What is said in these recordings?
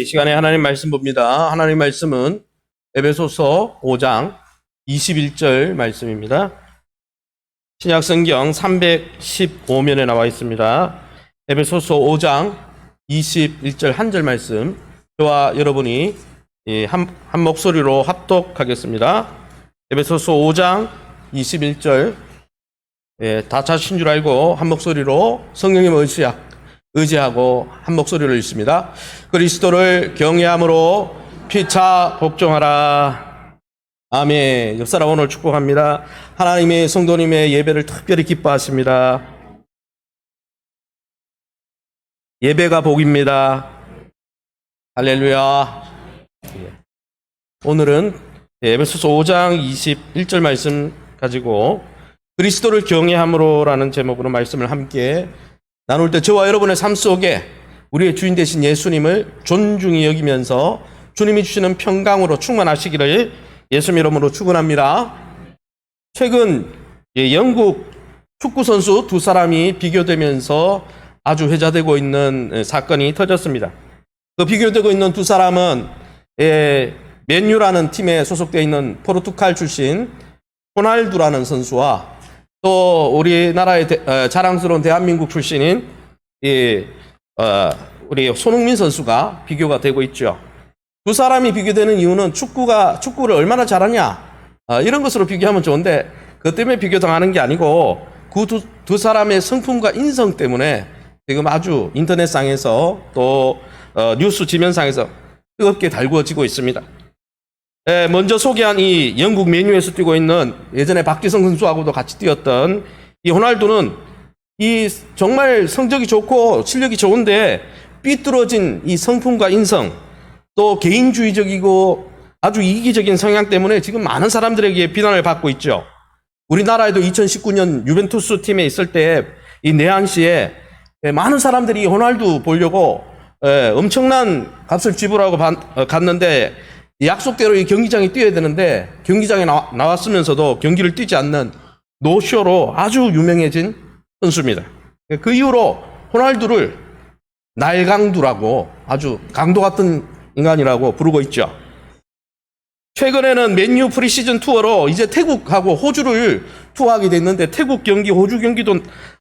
시간에 하나님 말씀 봅니다. 하나님 말씀은 에베소서 5장 21절 말씀입니다. 신약성경 315면에 나와 있습니다. 에베소서 5장 21절 한 절 말씀, 저와 여러분이 한 목소리로 합독하겠습니다. 에베소서 5장 21절, 다 찾으신 줄 알고 한 목소리로 성령님 의지하고 한 목소리로 읽습니다. 그리스도를 경외함으로 피차 복종하라. 아멘. 옆 사람 오늘 축복합니다. 하나님의 성도님의 예배를 특별히 기뻐하십니다. 예배가 복입니다. 할렐루야. 오늘은 에베소서 5장 21절 말씀 가지고 그리스도를 경외함으로라는 제목으로 말씀을 함께 나눌 때 저와 여러분의 삶 속에 우리의 주인 되신 예수님을 존중히 여기면서 주님이 주시는 평강으로 충만하시기를 예수님 이름으로 축원합니다. 최근 영국 축구선수 두 사람이 비교되면서 아주 회자되고 있는 사건이 터졌습니다. 그 비교되고 있는 두 사람은 맨유라는 팀에 소속되어 있는 포르투갈 출신 호날두라는 선수와 또 우리나라의 자랑스러운 대한민국 출신인 우리 손흥민 선수가 비교가 되고 있죠. 두 사람이 비교되는 이유는 축구를 얼마나 잘하냐 이런 것으로 비교하면 좋은데 그것 때문에 비교당하는 게 아니고 그 두 사람의 성품과 인성 때문에 지금 아주 인터넷상에서 또 뉴스 지면상에서 뜨겁게 달구어지고 있습니다. 먼저 소개한 이 영국 맨유에서 뛰고 있는 예전에 박지성 선수하고도 같이 뛰었던 이 호날두는 이 정말 성적이 좋고 실력이 좋은데 삐뚤어진 이 성품과 인성 또 개인주의적이고 아주 이기적인 성향 때문에 지금 많은 사람들에게 비난을 받고 있죠. 우리나라에도 2019년 유벤투스 팀에 있을 때 이 내한시에 많은 사람들이 호날두 보려고 엄청난 값을 지불하고 갔는데 약속대로 이 경기장에 뛰어야 되는데 경기장에 나왔으면서도 경기를 뛰지 않는 노쇼로 아주 유명해진 선수입니다. 그 이후로 호날두를 날강두라고 아주 강도 같은 인간이라고 부르고 있죠. 최근에는 맨유 프리시즌 투어로 이제 태국하고 호주를 투어하게 됐는데 태국 경기, 호주 경기도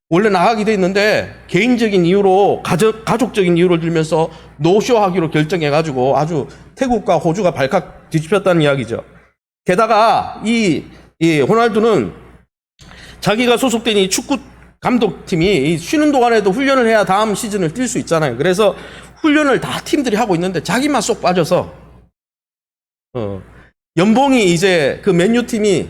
원래 나가게 돼 있는데 개인적인 이유로 가족적인 이유를 들면서 노쇼하기로 결정해가지고 아주 태국과 호주가 발칵 뒤집혔다는 이야기죠. 게다가 이 호날두는 자기가 소속된 이 축구 감독팀이 쉬는 동안에도 훈련을 해야 다음 시즌을 뛸 수 있잖아요. 그래서 훈련을 다 팀들이 하고 있는데 자기만 쏙 빠져서 연봉이 이제 그 맨유 팀이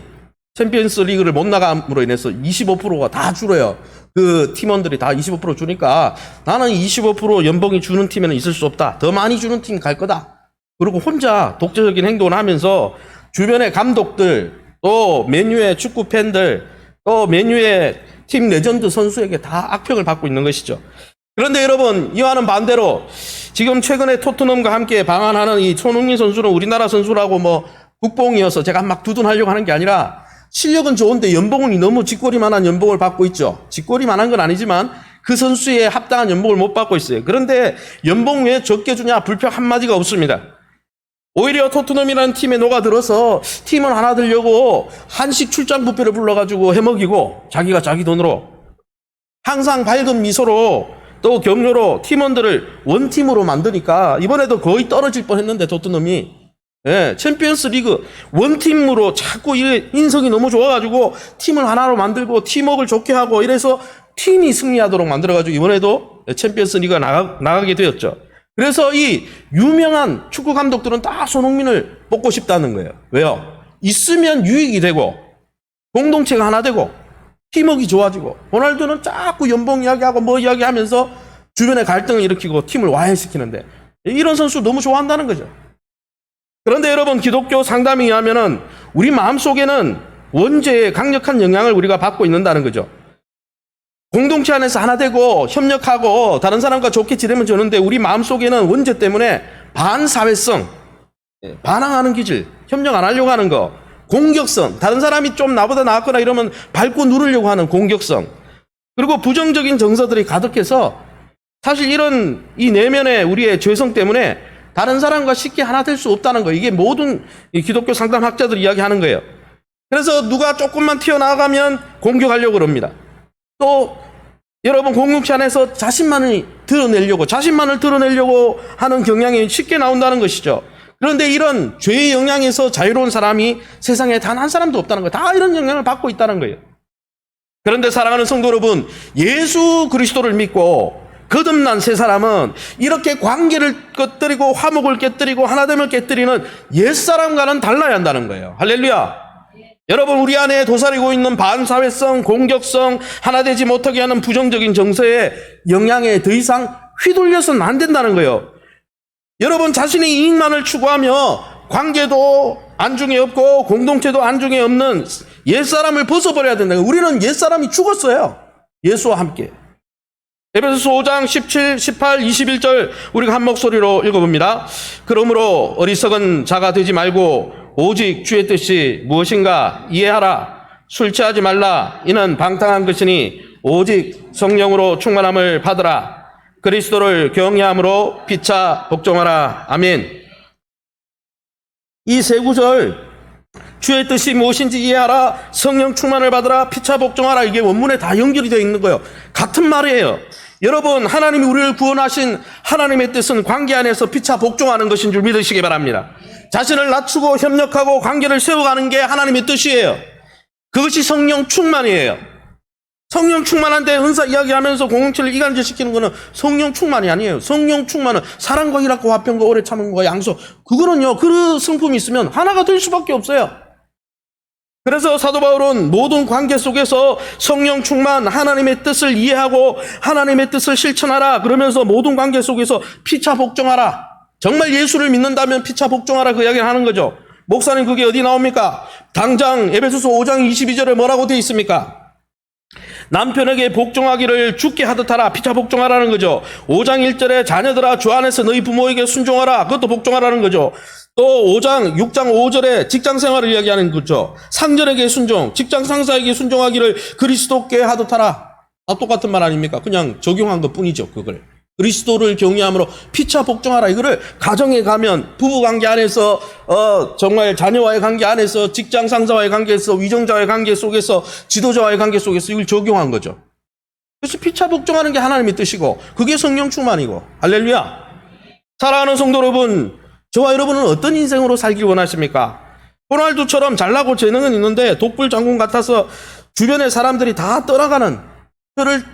챔피언스 리그를 못 나감으로 인해서 25%가 다 줄어요. 그 팀원들이 다 25% 주니까 나는 25% 연봉이 주는 팀에는 있을 수 없다. 더 많이 주는 팀 갈 거다. 그리고 혼자 독재적인 행동을 하면서 주변의 감독들 또 맨유의 축구 팬들 또 맨유의 팀 레전드 선수에게 다 악평을 받고 있는 것이죠. 그런데 여러분 이와는 반대로 지금 최근에 토트넘과 함께 방한하는 이 손흥민 선수는 우리나라 선수라고 뭐 국뽕이어서 제가 막 두둔하려고 하는 게 아니라 실력은 좋은데 연봉은 너무 쥐꼬리만한 연봉을 받고 있죠. 쥐꼬리만한 건 아니지만 그 선수에 합당한 연봉을 못 받고 있어요. 그런데 연봉 왜 적게 주냐 불평 한마디가 없습니다. 오히려 토트넘이라는 팀에 녹아들어서 팀을 하나 들려고 한식 출장 뷔페를 불러가지고 해먹이고 자기가 자기 돈으로 항상 밝은 미소로 또 격려로 팀원들을 원팀으로 만드니까 이번에도 거의 떨어질 뻔했는데 토트넘이 챔피언스 리그 원팀으로 자꾸 인성이 너무 좋아가지고 팀을 하나로 만들고 팀워크를 좋게 하고 이래서 팀이 승리하도록 만들어가지고 이번에도 챔피언스 리그가 나가게 되었죠. 그래서 이 유명한 축구 감독들은 다 손흥민을 뽑고 싶다는 거예요. 왜요? 있으면 유익이 되고 공동체가 하나 되고 팀워크가 좋아지고 호날두는 자꾸 연봉 이야기하고 뭐 이야기하면서 주변에 갈등을 일으키고 팀을 와해시키는데 이런 선수 너무 좋아한다는 거죠. 그런데 여러분 기독교 상담에 의하면은 우리 마음속에는 원죄의 강력한 영향을 우리가 받고 있는다는 거죠. 공동체 안에서 하나 되고 협력하고 다른 사람과 좋게 지내면 좋은데 우리 마음속에는 원죄 때문에 반사회성, 반항하는 기질, 협력 안 하려고 하는 거, 공격성, 다른 사람이 좀 나보다 나았거나 이러면 밟고 누르려고 하는 공격성, 그리고 부정적인 정서들이 가득해서 사실 이런 이 내면의 우리의 죄성 때문에 다른 사람과 쉽게 하나 될 수 없다는 거예요. 이게 모든 기독교 상담학자들이 이야기하는 거예요. 그래서 누가 조금만 튀어나가면 공격하려고 그럽니다. 또 여러분 공동체 안에서 자신만을 드러내려고 하는 경향이 쉽게 나온다는 것이죠. 그런데 이런 죄의 영향에서 자유로운 사람이 세상에 단 한 사람도 없다는 거예요. 다 이런 영향을 받고 있다는 거예요. 그런데 사랑하는 성도 여러분, 예수 그리스도를 믿고 거듭난 세 사람은 이렇게 관계를 깨뜨리고 화목을 깨뜨리고 하나됨을 깨뜨리는 옛사람과는 달라야 한다는 거예요. 할렐루야. 여러분, 우리 안에 도사리고 있는 반사회성, 공격성, 하나 되지 못하게 하는 부정적인 정서의 영향에 더 이상 휘둘려서는 안 된다는 거예요. 여러분, 자신의 이익만을 추구하며 관계도 안중에 없고 공동체도 안중에 없는 옛사람을 벗어버려야 된다는 거예요. 우리는 옛사람이 죽었어요. 예수와 함께. 에베소서 5장 17, 18, 21절 우리가 한 목소리로 읽어봅니다. 그러므로 어리석은 자가 되지 말고 오직 주의 뜻이 무엇인가 이해하라. 술 취하지 말라. 이는 방탕한 것이니 오직 성령으로 충만함을 받으라. 그리스도를 경외함으로 피차 복종하라. 아멘. 이 세 구절, 주의 뜻이 무엇인지 이해하라, 성령 충만을 받으라, 피차 복종하라, 이게 원문에 다 연결이 되어 있는 거예요. 같은 말이에요. 여러분, 하나님이 우리를 구원하신 하나님의 뜻은 관계 안에서 피차 복종하는 것인 줄 믿으시기 바랍니다. 자신을 낮추고 협력하고 관계를 세워가는 게 하나님의 뜻이에요. 그것이 성령 충만이에요. 성령 충만한데 은사 이야기하면서 공동체를 이간질시키는 거는 성령 충만이 아니에요. 성령 충만은 사랑과 희락과 화평과 오래 참음과 양소, 그거는요, 그 성품이 있으면 하나가 될 수밖에 없어요. 그래서 사도 바울은 모든 관계 속에서 성령 충만, 하나님의 뜻을 이해하고 하나님의 뜻을 실천하라 그러면서 모든 관계 속에서 피차 복종하라. 정말 예수를 믿는다면 피차 복종하라, 그 이야기를 하는 거죠. 목사님, 그게 어디 나옵니까? 당장 에베소서 5장 22절에 뭐라고 되어 있습니까? 남편에게 복종하기를 죽게 하듯 하라. 피차 복종하라는 거죠. 5장 1절에 자녀들아 주 안에서 너희 부모에게 순종하라. 그것도 복종하라는 거죠. 또 6장 5절에 직장 생활을 이야기하는 거죠. 상전에게 순종, 직장 상사에게 순종하기를 그리스도께 하듯 하라. 다 똑같은 말 아닙니까? 그냥 적용한 것 뿐이죠. 그걸 그리스도를 경외함으로 피차 복종하라. 이거를 가정에 가면 부부관계 안에서 정말 자녀와의 관계 안에서 직장 상사와의 관계에서 위정자와의 관계 속에서 지도자와의 관계 속에서 이걸 적용한 거죠. 그래서 피차 복종하는 게 하나님의 뜻이고 그게 성령 충만이고. 할렐루야. 사랑하는 성도 여러분, 저와 여러분은 어떤 인생으로 살길 원하십니까? 호날두처럼 잘나고 재능은 있는데 독불 장군 같아서 주변의 사람들이 다 떠나가는, 혀를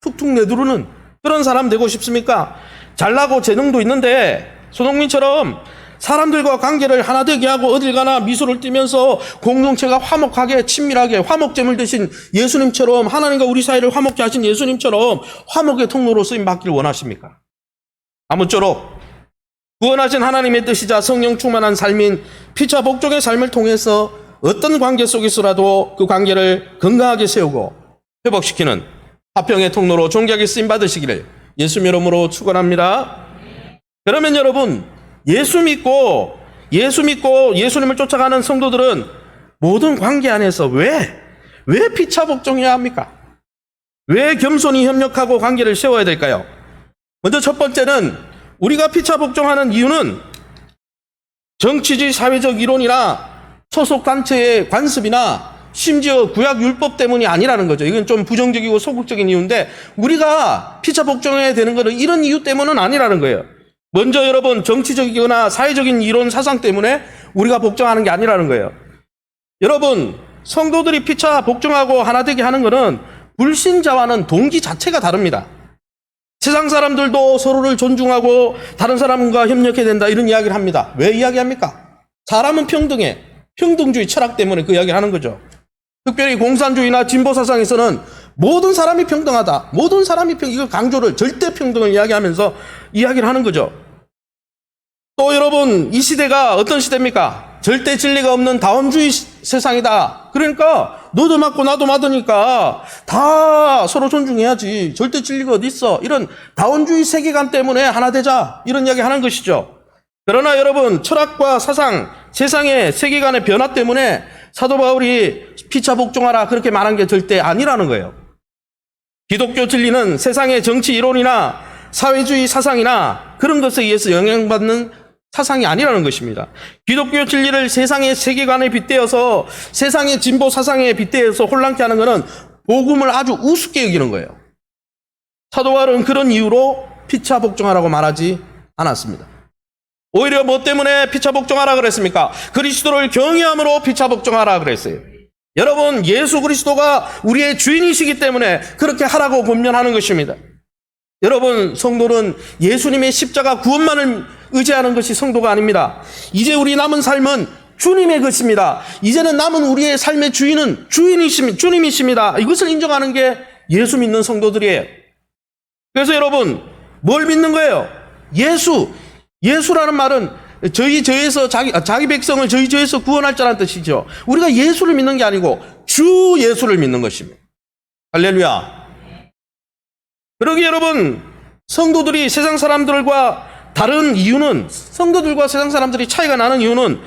툭툭 내두르는 그런 사람 되고 싶습니까? 잘나고 재능도 있는데 손흥민처럼 사람들과 관계를 하나 되게 하고 어딜 가나 미소를 띠면서 공동체가 화목하게 친밀하게, 화목제물 대신 예수님처럼, 하나님과 우리 사이를 화목케 하신 예수님처럼 화목의 통로로 쓰임받기를 원하십니까? 아무쪼록 구원하신 하나님의 뜻이자 성령 충만한 삶인 피차 복종의 삶을 통해서 어떤 관계 속에서라도 그 관계를 건강하게 세우고 회복시키는 화평의 통로로 존귀하게 쓰임받으시기를 예수 이름으로 축원합니다. 그러면 여러분, 예수 믿고 예수님을 쫓아가는 성도들은 모든 관계 안에서 왜 피차 복종해야 합니까? 왜 겸손히 협력하고 관계를 세워야 될까요? 먼저 첫 번째는, 우리가 피차 복종하는 이유는 정치주의 사회적 이론이나 소속 단체의 관습이나 심지어 구약 율법 때문이 아니라는 거죠. 이건 좀 부정적이고 소극적인 이유인데, 우리가 피차 복종해야 되는 것은 이런 이유 때문은 아니라는 거예요. 먼저 여러분, 정치적이거나 사회적인 이론 사상 때문에 우리가 복종하는 게 아니라는 거예요. 여러분, 성도들이 피차 복종하고 하나 되게 하는 것은 불신자와는 동기 자체가 다릅니다. 세상 사람들도 서로를 존중하고 다른 사람과 협력해야 된다, 이런 이야기를 합니다. 왜 이야기합니까? 사람은 평등해. 평등주의 철학 때문에 그 이야기를 하는 거죠. 특별히 공산주의나 진보 사상에서는 모든 사람이 평등하다, 모든 사람이 이걸 강조를, 절대 평등을 이야기하면서 이야기를 하는 거죠. 또 여러분, 이 시대가 어떤 시대입니까? 절대 진리가 없는 다원주의 세상이다. 그러니까 너도 맞고 나도 맞으니까 다 서로 존중해야지, 절대 진리가 어디 있어, 이런 다원주의 세계관 때문에 하나 되자, 이런 이야기 하는 것이죠. 그러나 여러분, 철학과 사상, 세상의 세계관의 변화 때문에 사도 바울이 피차 복종하라 그렇게 말한 게 절대 아니라는 거예요. 기독교 진리는 세상의 정치 이론이나 사회주의 사상이나 그런 것에 의해서 영향받는 사상이 아니라는 것입니다. 기독교 진리를 세상의 세계관에 빗대어서 세상의 진보 사상에 빗대어서 혼란케 하는 것은 복음을 아주 우습게 여기는 거예요. 사도 바울은 그런 이유로 피차 복종하라고 말하지 않았습니다. 오히려 뭐 때문에 피차 복종하라 그랬습니까? 그리스도를 경외함으로 피차 복종하라 그랬어요. 여러분, 예수 그리스도가 우리의 주인이시기 때문에 그렇게 하라고 권면하는 것입니다. 여러분, 성도는 예수님의 십자가 구원만을 의지하는 것이 성도가 아닙니다. 이제 우리 남은 삶은 주님의 것입니다. 이제는 남은 우리의 삶의 주인은 주님이십니다. 이것을 인정하는 게 예수 믿는 성도들이에요. 그래서 여러분, 뭘 믿는 거예요? 예수라는 말은 저희에서 자기 백성을 저희에서 구원할 자라는 뜻이죠. 우리가 예수를 믿는 게 아니고 주 예수를 믿는 것입니다. 할렐루야. 그러기에 여러분, 성도들이 세상 사람들과 다른 이유는, 성도들과 세상 사람들이 차이가 나는 이유는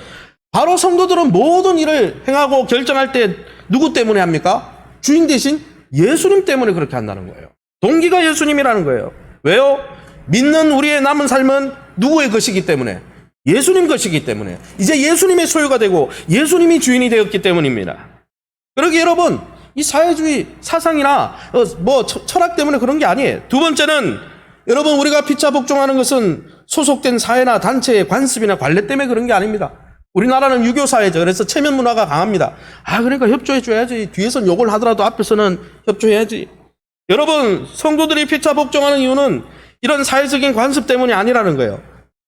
바로 성도들은 모든 일을 행하고 결정할 때 누구 때문에 합니까? 주인 대신 예수님 때문에 그렇게 한다는 거예요. 동기가 예수님이라는 거예요. 왜요? 믿는 우리의 남은 삶은 누구의 것이기 때문에? 예수님 것이기 때문에. 이제 예수님의 소유가 되고 예수님이 주인이 되었기 때문입니다. 그러기에 여러분, 이 사회주의 사상이나 철학 때문에 그런 게 아니에요. 두 번째는 여러분, 우리가 피차 복종하는 것은 소속된 사회나 단체의 관습이나 관례 때문에 그런 게 아닙니다. 우리나라는 유교 사회죠. 그래서 체면 문화가 강합니다. 그러니까 협조해 줘야지. 뒤에서는 욕을 하더라도 앞에서는 협조해야지. 여러분, 성도들이 피차 복종하는 이유는 이런 사회적인 관습 때문이 아니라는 거예요.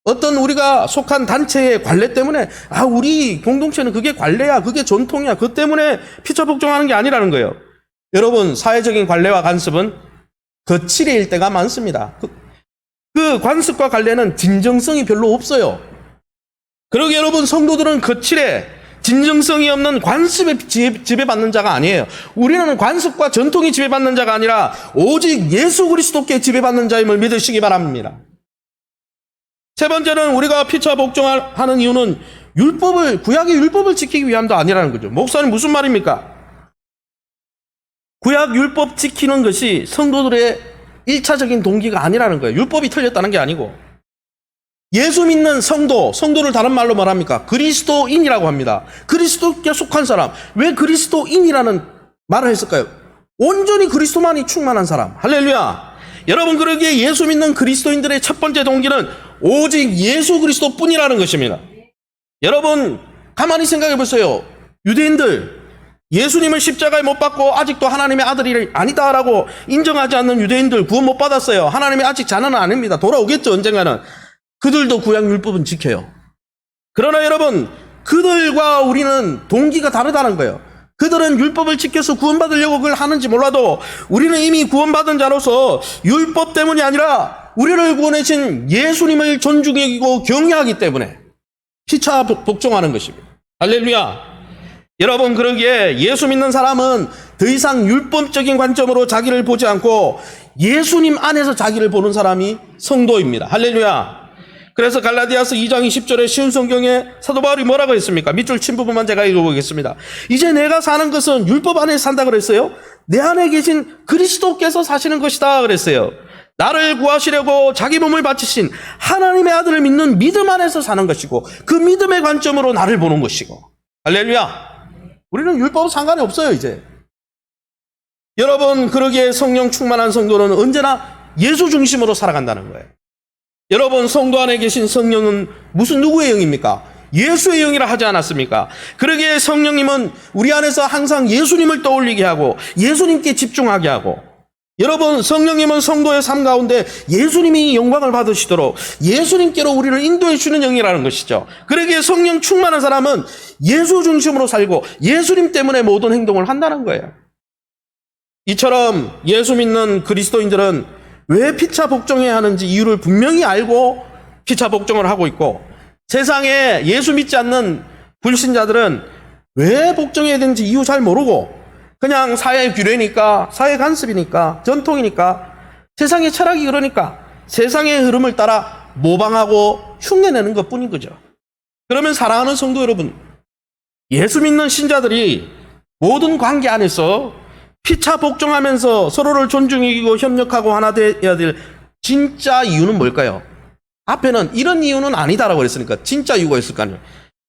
어떤 우리가 속한 단체의 관례 때문에 우리 공동체는 그게 관례야, 그게 전통이야, 그것 때문에 피차 복종하는 게 아니라는 거예요. 여러분, 사회적인 관례와 관습은 거칠일 때가 많습니다. 그 관습과 관례는 진정성이 별로 없어요. 그러게 여러분, 성도들은 거칠에 진정성이 없는 관습에 지배받는 자가 아니에요. 우리는 관습과 전통이 지배받는 자가 아니라 오직 예수 그리스도께 지배받는 자임을 믿으시기 바랍니다. 세 번째는 우리가 피차 복종하는 이유는 구약의 율법을 지키기 위함도 아니라는 거죠. 목사님, 무슨 말입니까? 구약 율법 지키는 것이 성도들의 1차적인 동기가 아니라는 거예요. 율법이 틀렸다는 게 아니고. 예수 믿는 성도를 다른 말로 말합니까? 그리스도인이라고 합니다. 그리스도께 속한 사람. 왜 그리스도인이라는 말을 했을까요? 온전히 그리스도만이 충만한 사람. 할렐루야. 여러분, 그러기에 예수 믿는 그리스도인들의 첫 번째 동기는 오직 예수 그리스도뿐이라는 것입니다. 여러분, 가만히 생각해 보세요. 유대인들, 예수님을 십자가에 못 박고 아직도 하나님의 아들이 아니다라고 인정하지 않는 유대인들 구원 못 받았어요. 하나님이 아직 자녀는 아닙니다. 돌아오겠죠, 언젠가는. 그들도 구약 율법은 지켜요. 그러나 여러분, 그들과 우리는 동기가 다르다는 거예요. 그들은 율법을 지켜서 구원받으려고 그걸 하는지 몰라도 우리는 이미 구원받은 자로서 율법 때문이 아니라 우리를 구원하신 예수님을 존중해 여기고 경외하기 때문에 피차 복종하는 것입니다. 할렐루야. 여러분, 그러기에 예수 믿는 사람은 더 이상 율법적인 관점으로 자기를 보지 않고 예수님 안에서 자기를 보는 사람이 성도입니다. 할렐루야. 그래서 갈라디아서 2장 20절에 쉬운 성경에 사도 바울이 뭐라고 했습니까? 밑줄 친 부분만 제가 읽어보겠습니다. 이제 내가 사는 것은 율법 안에 산다 그랬어요. 내 안에 계신 그리스도께서 사시는 것이다 그랬어요. 나를 구하시려고 자기 몸을 바치신 하나님의 아들을 믿는 믿음 안에서 사는 것이고 그 믿음의 관점으로 나를 보는 것이고. 할렐루야. 우리는 율법은 상관이 없어요, 이제. 여러분, 그러기에 성령 충만한 성도는 언제나 예수 중심으로 살아간다는 거예요. 여러분, 성도 안에 계신 성령은 무슨 누구의 영입니까? 예수의 영이라 하지 않았습니까? 그러기에 성령님은 우리 안에서 항상 예수님을 떠올리게 하고 예수님께 집중하게 하고, 여러분, 성령님은 성도의 삶 가운데 예수님이 영광을 받으시도록 예수님께로 우리를 인도해 주는 영이라는 것이죠. 그러기에 성령 충만한 사람은 예수 중심으로 살고 예수님 때문에 모든 행동을 한다는 거예요. 이처럼 예수 믿는 그리스도인들은 왜 피차 복종해야 하는지 이유를 분명히 알고 피차 복종을 하고 있고, 세상에 예수 믿지 않는 불신자들은 왜 복종해야 되는지 이유 잘 모르고 그냥 사회 규례니까, 사회 간섭이니까, 전통이니까, 세상의 철학이 그러니까 세상의 흐름을 따라 모방하고 흉내내는 것뿐인 거죠. 그러면 사랑하는 성도 여러분, 예수 믿는 신자들이 모든 관계 안에서 피차 복종하면서 서로를 존중하고 협력하고 하나 되어야 될 진짜 이유는 뭘까요? 앞에는 이런 이유는 아니다라고 그랬으니까 진짜 이유가 있을 거 아니에요.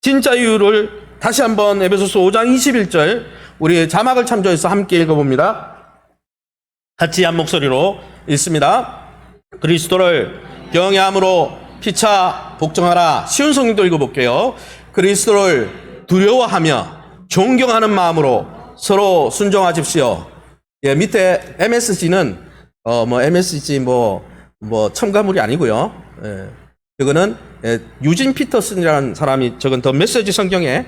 진짜 이유를 다시 한번 에베소서 5장 21절 우리 자막을 참조해서 함께 읽어봅니다. 같이 한 목소리로 읽습니다. 그리스도를 경외함으로 피차 복종하라. 쉬운 성경도 읽어볼게요. 그리스도를 두려워하며 존경하는 마음으로 서로 순종하십시오. 예, 밑에 MSG는 MSG 첨가물이 아니고요. 예, 이거는 유진 피터슨이라는 사람이 적은 더 메시지 성경에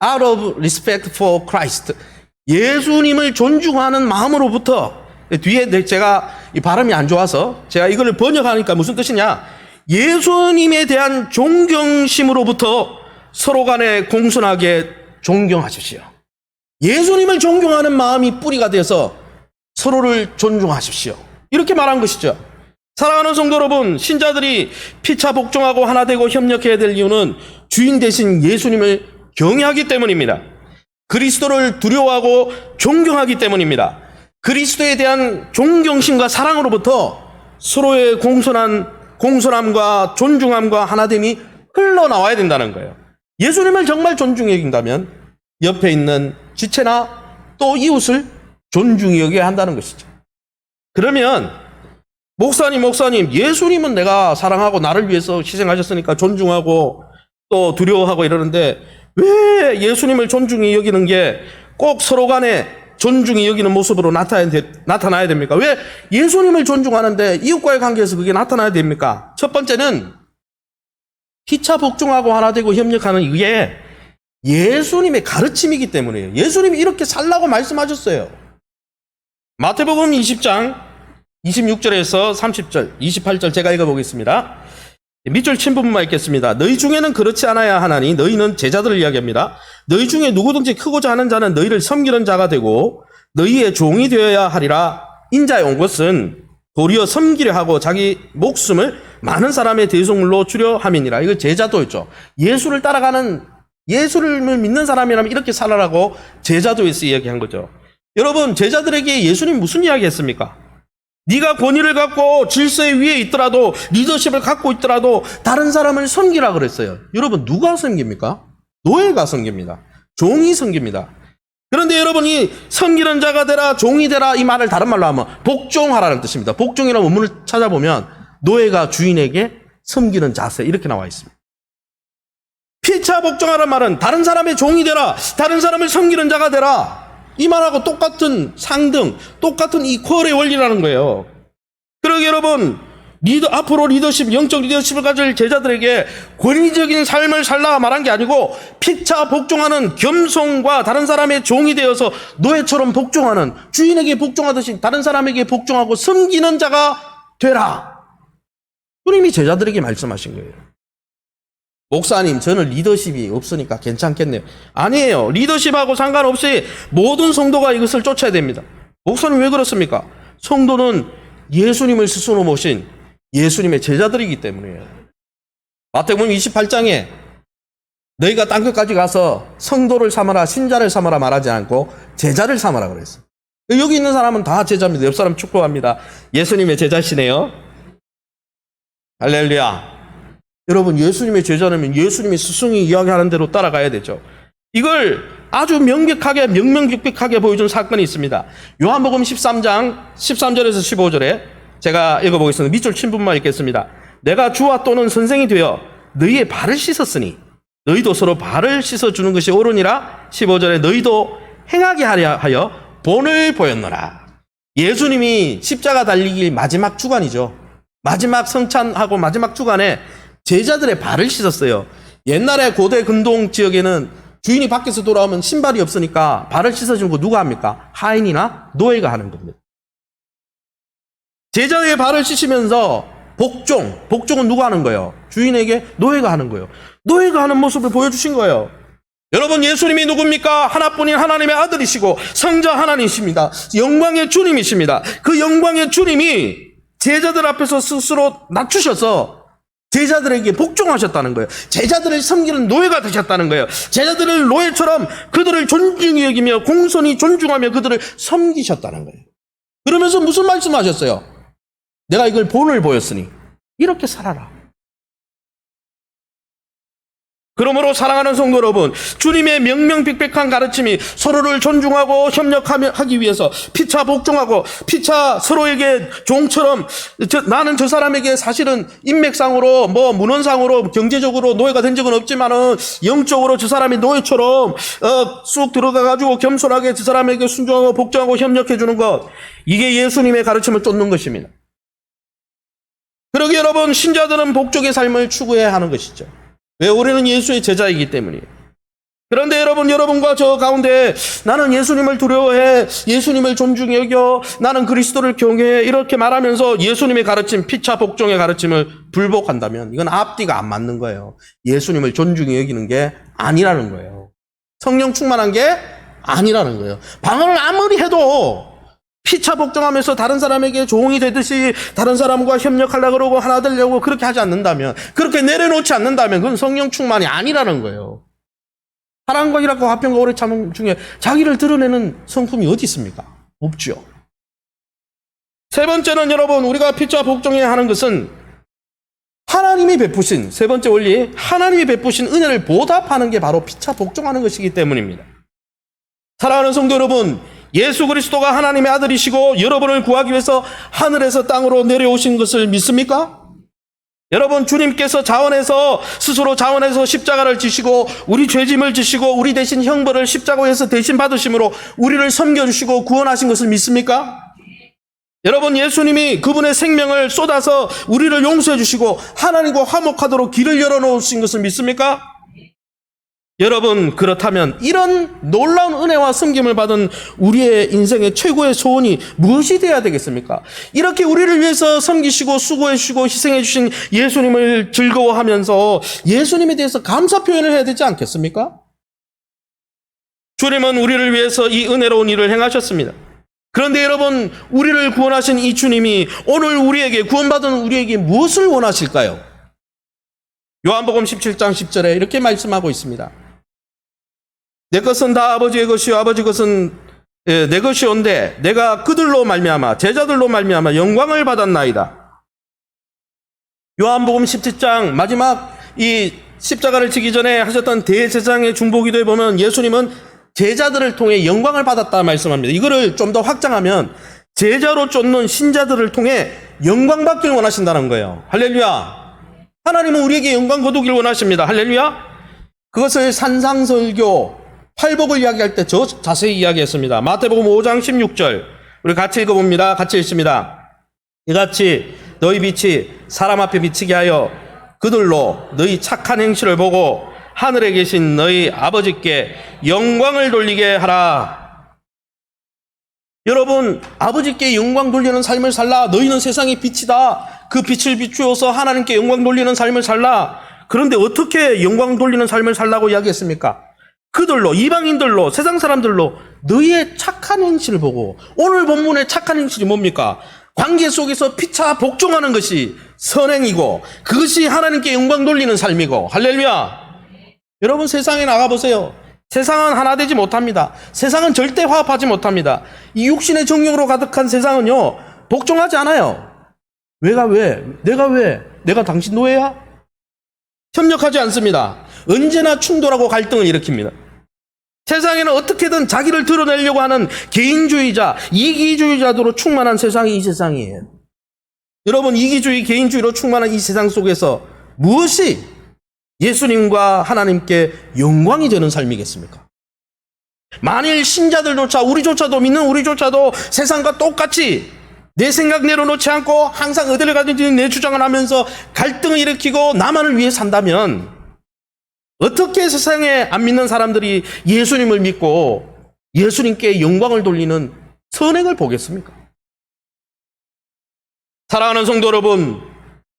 out of respect for Christ, 예수님을 존중하는 마음으로부터, 뒤에 제가 이 발음이 안 좋아서 제가 이걸 번역하니까 무슨 뜻이냐, 예수님에 대한 존경심으로부터 서로 간에 공손하게 존경하십시오. 예수님을 존경하는 마음이 뿌리가 돼서 서로를 존중하십시오. 이렇게 말한 것이죠. 사랑하는 성도 여러분, 신자들이 피차 복종하고 하나 되고 협력해야 될 이유는 주인 되신 예수님을 경외하기 때문입니다. 그리스도를 두려워하고 존경하기 때문입니다. 그리스도에 대한 존경심과 사랑으로부터 서로의 공손함과 존중함과 하나됨이 흘러나와야 된다는 거예요. 예수님을 정말 존중히 여긴다면 옆에 있는 지체나 또 이웃을 존중히 여겨야 한다는 것이죠. 그러면 목사님, 예수님은 내가 사랑하고 나를 위해서 희생하셨으니까 존중하고 또 두려워하고 이러는데 왜 예수님을 존중히 여기는 게 꼭 서로 간에 존중히 여기는 모습으로 나타나야 됩니까? 왜 예수님을 존중하는데 이웃과의 관계에서 그게 나타나야 됩니까? 첫 번째는 피차 복종하고 하나 되고 협력하는 이게 예수님의 가르침이기 때문이에요. 예수님이 이렇게 살라고 말씀하셨어요. 마태복음 20장 26절에서 30절, 28절 제가 읽어보겠습니다. 밑줄 친 부분만 읽겠습니다. 너희 중에는 그렇지 않아야 하나니 너희는 제자들을 이야기합니다. 너희 중에 누구든지 크고자 하는 자는 너희를 섬기는 자가 되고 너희의 종이 되어야 하리라. 인자에 온 것은 도리어 섬기려 하고 자기 목숨을 많은 사람의 대속물로 주려 함이니라. 이거 제자도였죠. 예수를 따라가는, 예수를 믿는 사람이라면 이렇게 살아라고 제자도에서 이야기한 거죠. 여러분, 제자들에게 예수님 무슨 이야기 했습니까? 네가 권위를 갖고 질서의 위에 있더라도, 리더십을 갖고 있더라도 다른 사람을 섬기라 그랬어요. 여러분, 누가 섬깁니까? 노예가 섬깁니다. 종이 섬깁니다. 그런데 여러분이 섬기는 자가 되라, 종이 되라, 이 말을 다른 말로 하면 복종하라는 뜻입니다. 복종이라는 원문을 찾아보면 노예가 주인에게 섬기는 자세, 이렇게 나와 있습니다. 피차 복종하라는 말은 다른 사람의 종이 되라, 다른 사람을 섬기는 자가 되라, 이 말하고 똑같은 상등, 똑같은 이퀄의 원리라는 거예요. 그러게 여러분, 앞으로 리더십, 영적 리더십을 가질 제자들에게 권위적인 삶을 살라 말한 게 아니고 피차 복종하는 겸손과 다른 사람의 종이 되어서 노예처럼 복종하는, 주인에게 복종하듯이 다른 사람에게 복종하고 섬기는 자가 되라. 주님이 제자들에게 말씀하신 거예요. 목사님, 저는 리더십이 없으니까 괜찮겠네요. 아니에요. 리더십하고 상관없이 모든 성도가 이것을 쫓아야 됩니다. 목사님 왜 그렇습니까? 성도는 예수님을 스스로 모신 예수님의 제자들이기 때문이에요. 마태복음 28장에 너희가 딴 곳까지 가서 성도를 삼아라, 신자를 삼아라 말하지 않고 제자를 삼아라 그랬어요. 여기 있는 사람은 다 제자입니다. 옆 사람 축복합니다. 예수님의 제자시네요. 할렐루야. 여러분, 예수님의 제자라면 예수님의 스승이 이야기하는 대로 따라가야 되죠. 이걸 아주 명명백백하게 보여준 사건이 있습니다. 요한복음 13장 13절에서 15절에 제가 읽어보겠습니다. 밑줄 친 부분만 읽겠습니다. 내가 주와 또는 선생이 되어 너희의 발을 씻었으니 너희도 서로 발을 씻어주는 것이 옳으니라. 15절에 너희도 행하게 하려 하여 본을 보였노라. 예수님이 십자가 달리기 마지막 주간이죠. 마지막 성찬하고 마지막 주간에 제자들의 발을 씻었어요. 옛날에 고대 근동 지역에는 주인이 밖에서 돌아오면 신발이 없으니까 발을 씻어주는 거 누가 합니까? 하인이나 노예가 하는 겁니다. 제자의 발을 씻으면서 복종은 누가 하는 거예요? 주인에게 노예가 하는 거예요. 노예가 하는 모습을 보여주신 거예요. 여러분, 예수님이 누굽니까? 하나뿐인 하나님의 아들이시고 성자 하나님이십니다. 영광의 주님이십니다. 그 영광의 주님이 제자들 앞에서 스스로 낮추셔서 제자들에게 복종하셨다는 거예요. 제자들을 섬기는 노예가 되셨다는 거예요. 제자들을 노예처럼 그들을 존중히 여기며 공손히 존중하며 그들을 섬기셨다는 거예요. 그러면서 무슨 말씀하셨어요? 내가 이걸 본을 보였으니 이렇게 살아라. 그러므로 사랑하는 성도 여러분, 주님의 명명백백한 가르침이 서로를 존중하고 협력하기 위해서 피차 복종하고 피차 서로에게 종처럼 나는 저 사람에게 사실은 인맥상으로 문헌상으로 경제적으로 노예가 된 적은 없지만은 영적으로 저 사람이 노예처럼 쑥 들어가가지고 겸손하게 저 사람에게 순종하고 복종하고 협력해 주는 것, 이게 예수님의 가르침을 쫓는 것입니다. 그러기에 여러분, 신자들은 복종의 삶을 추구해야 하는 것이죠. 왜? 우리는 예수의 제자이기 때문이에요. 그런데 여러분과 저 가운데 나는 예수님을 두려워해, 예수님을 존중히 여겨, 나는 그리스도를 경외해, 이렇게 말하면서 예수님의 가르침, 피차 복종의 가르침을 불복한다면 이건 앞뒤가 안 맞는 거예요. 예수님을 존중히 여기는 게 아니라는 거예요. 성령 충만한 게 아니라는 거예요. 방언을 아무리 해도 피차 복종하면서 다른 사람에게 종이 되듯이 다른 사람과 협력하려고 그러고 하나 되려고 그렇게 하지 않는다면, 그렇게 내려놓지 않는다면 그건 성령 충만이 아니라는 거예요. 하나님과 일하고 화평과 오래 참음 중에 자기를 드러내는 성품이 어디 있습니까? 없죠. 세 번째는 여러분, 우리가 피차 복종해야 하는 것은 하나님이 베푸신, 세 번째 원리, 하나님이 베푸신 은혜를 보답하는 게 바로 피차 복종하는 것이기 때문입니다. 사랑하는 성도 여러분, 예수 그리스도가 하나님의 아들이시고 여러분을 구하기 위해서 하늘에서 땅으로 내려오신 것을 믿습니까? 여러분, 주님께서 스스로 자원해서 십자가를 지시고 우리 죄짐을 지시고 우리 대신 형벌을 십자가에서 대신 받으심으로 우리를 섬겨주시고 구원하신 것을 믿습니까? 여러분, 예수님이 그분의 생명을 쏟아서 우리를 용서해 주시고 하나님과 화목하도록 길을 열어놓으신 것을 믿습니까? 여러분, 그렇다면 이런 놀라운 은혜와 섬김을 받은 우리의 인생의 최고의 소원이 무엇이 되어야 되겠습니까? 이렇게 우리를 위해서 섬기시고 수고해 주시고 희생해 주신 예수님을 즐거워하면서 예수님에 대해서 감사 표현을 해야 되지 않겠습니까? 주님은 우리를 위해서 이 은혜로운 일을 행하셨습니다. 그런데 여러분, 우리를 구원하신 이 주님이 오늘 우리에게, 구원받은 우리에게 무엇을 원하실까요? 요한복음 17장 10절에 이렇게 말씀하고 있습니다. 내 것은 다 아버지의 것이요 아버지 것은 내 것이온데 내가 그들로 말미암아 제자들로 말미암아 영광을 받았나이다. 요한복음 17장 마지막 이 십자가를 지기 전에 하셨던 대제사장의 중보기도에 보면 예수님은 제자들을 통해 영광을 받았다 말씀합니다. 이거를 좀 더 확장하면 제자로 쫓는 신자들을 통해 영광 받길 원하신다는 거예요. 할렐루야. 하나님은 우리에게 영광 거두길 원하십니다. 할렐루야. 그것을 산상설교 팔복을 이야기할 때 저 자세히 이야기했습니다. 마태복음 5장 16절 우리 같이 읽어봅니다. 같이 읽습니다. 이같이 너희 빛이 사람 앞에 비치게 하여 그들로 너희 착한 행실을 보고 하늘에 계신 너희 아버지께 영광을 돌리게 하라. 여러분, 아버지께 영광 돌리는 삶을 살라. 너희는 세상의 빛이다. 그 빛을 비추어서 하나님께 영광 돌리는 삶을 살라. 그런데 어떻게 영광 돌리는 삶을 살라고 이야기했습니까? 그들로, 이방인들로, 세상 사람들로 너희의 착한 행실을 보고. 오늘 본문의 착한 행실이 뭡니까? 관계 속에서 피차 복종하는 것이 선행이고 그것이 하나님께 영광 돌리는 삶이고. 할렐루야. 여러분, 세상에 나가보세요. 세상은 하나 되지 못합니다. 세상은 절대 화합하지 못합니다. 이 육신의 정욕으로 가득한 세상은요, 복종하지 않아요. 내가 왜? 내가 당신 노예야? 협력하지 않습니다. 언제나 충돌하고 갈등을 일으킵니다. 세상에는 어떻게든 자기를 드러내려고 하는 개인주의자, 이기주의자들로 충만한 세상이 이 세상이에요. 여러분, 이기주의, 개인주의로 충만한 이 세상 속에서 무엇이 예수님과 하나님께 영광이 되는 삶이겠습니까? 만일 신자들조차, 믿는 우리조차도 세상과 똑같이 내 생각 내려놓지 않고 항상 어디를 가든지 내 주장을 하면서 갈등을 일으키고 나만을 위해 산다면 어떻게 세상에 안 믿는 사람들이 예수님을 믿고 예수님께 영광을 돌리는 선행을 보겠습니까? 사랑하는 성도 여러분,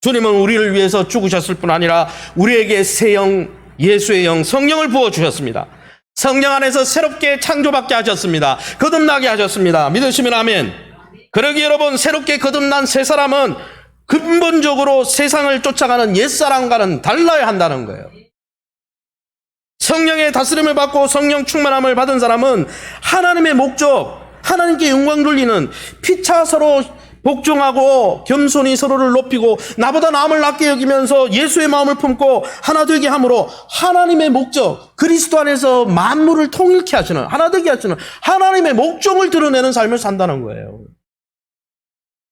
주님은 우리를 위해서 죽으셨을 뿐 아니라 우리에게 새 영, 예수의 영, 성령을 부어주셨습니다. 성령 안에서 새롭게 창조받게 하셨습니다. 거듭나게 하셨습니다. 믿으시면 아멘. 그러기에 여러분, 새롭게 거듭난 새 사람은 근본적으로 세상을 쫓아가는 옛사람과는 달라야 한다는 거예요. 성령의 다스림을 받고 성령 충만함을 받은 사람은 하나님의 목적, 하나님께 영광 돌리는 피차 서로 복종하고 겸손히 서로를 높이고 나보다 남을 낮게 여기면서 예수의 마음을 품고 하나 되게 함으로 하나님의 목적, 그리스도 안에서 만물을 통일케 하시는, 하나 되게 하시는 하나님의 목적을 드러내는 삶을 산다는 거예요.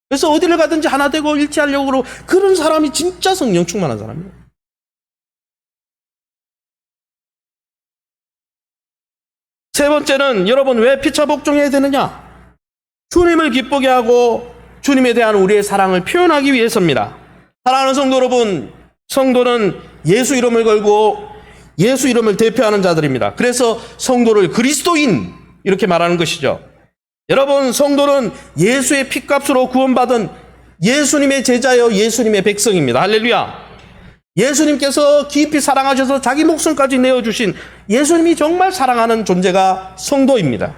그래서 어디를 가든지 하나 되고 일치하려고 그런 사람이 진짜 성령 충만한 사람이에요. 세 번째는 여러분 왜 피차 복종해야 되느냐? 주님을 기쁘게 하고 주님에 대한 우리의 사랑을 표현하기 위해서입니다. 사랑하는 성도 여러분, 성도는 예수 이름을 걸고 예수 이름을 대표하는 자들입니다. 그래서 성도를 그리스도인 이렇게 말하는 것이죠. 여러분, 성도는 예수의 피값으로 구원받은 예수님의 제자여 예수님의 백성입니다. 할렐루야. 예수님께서 깊이 사랑하셔서 자기 목숨까지 내어주신 예수님이 정말 사랑하는 존재가 성도입니다.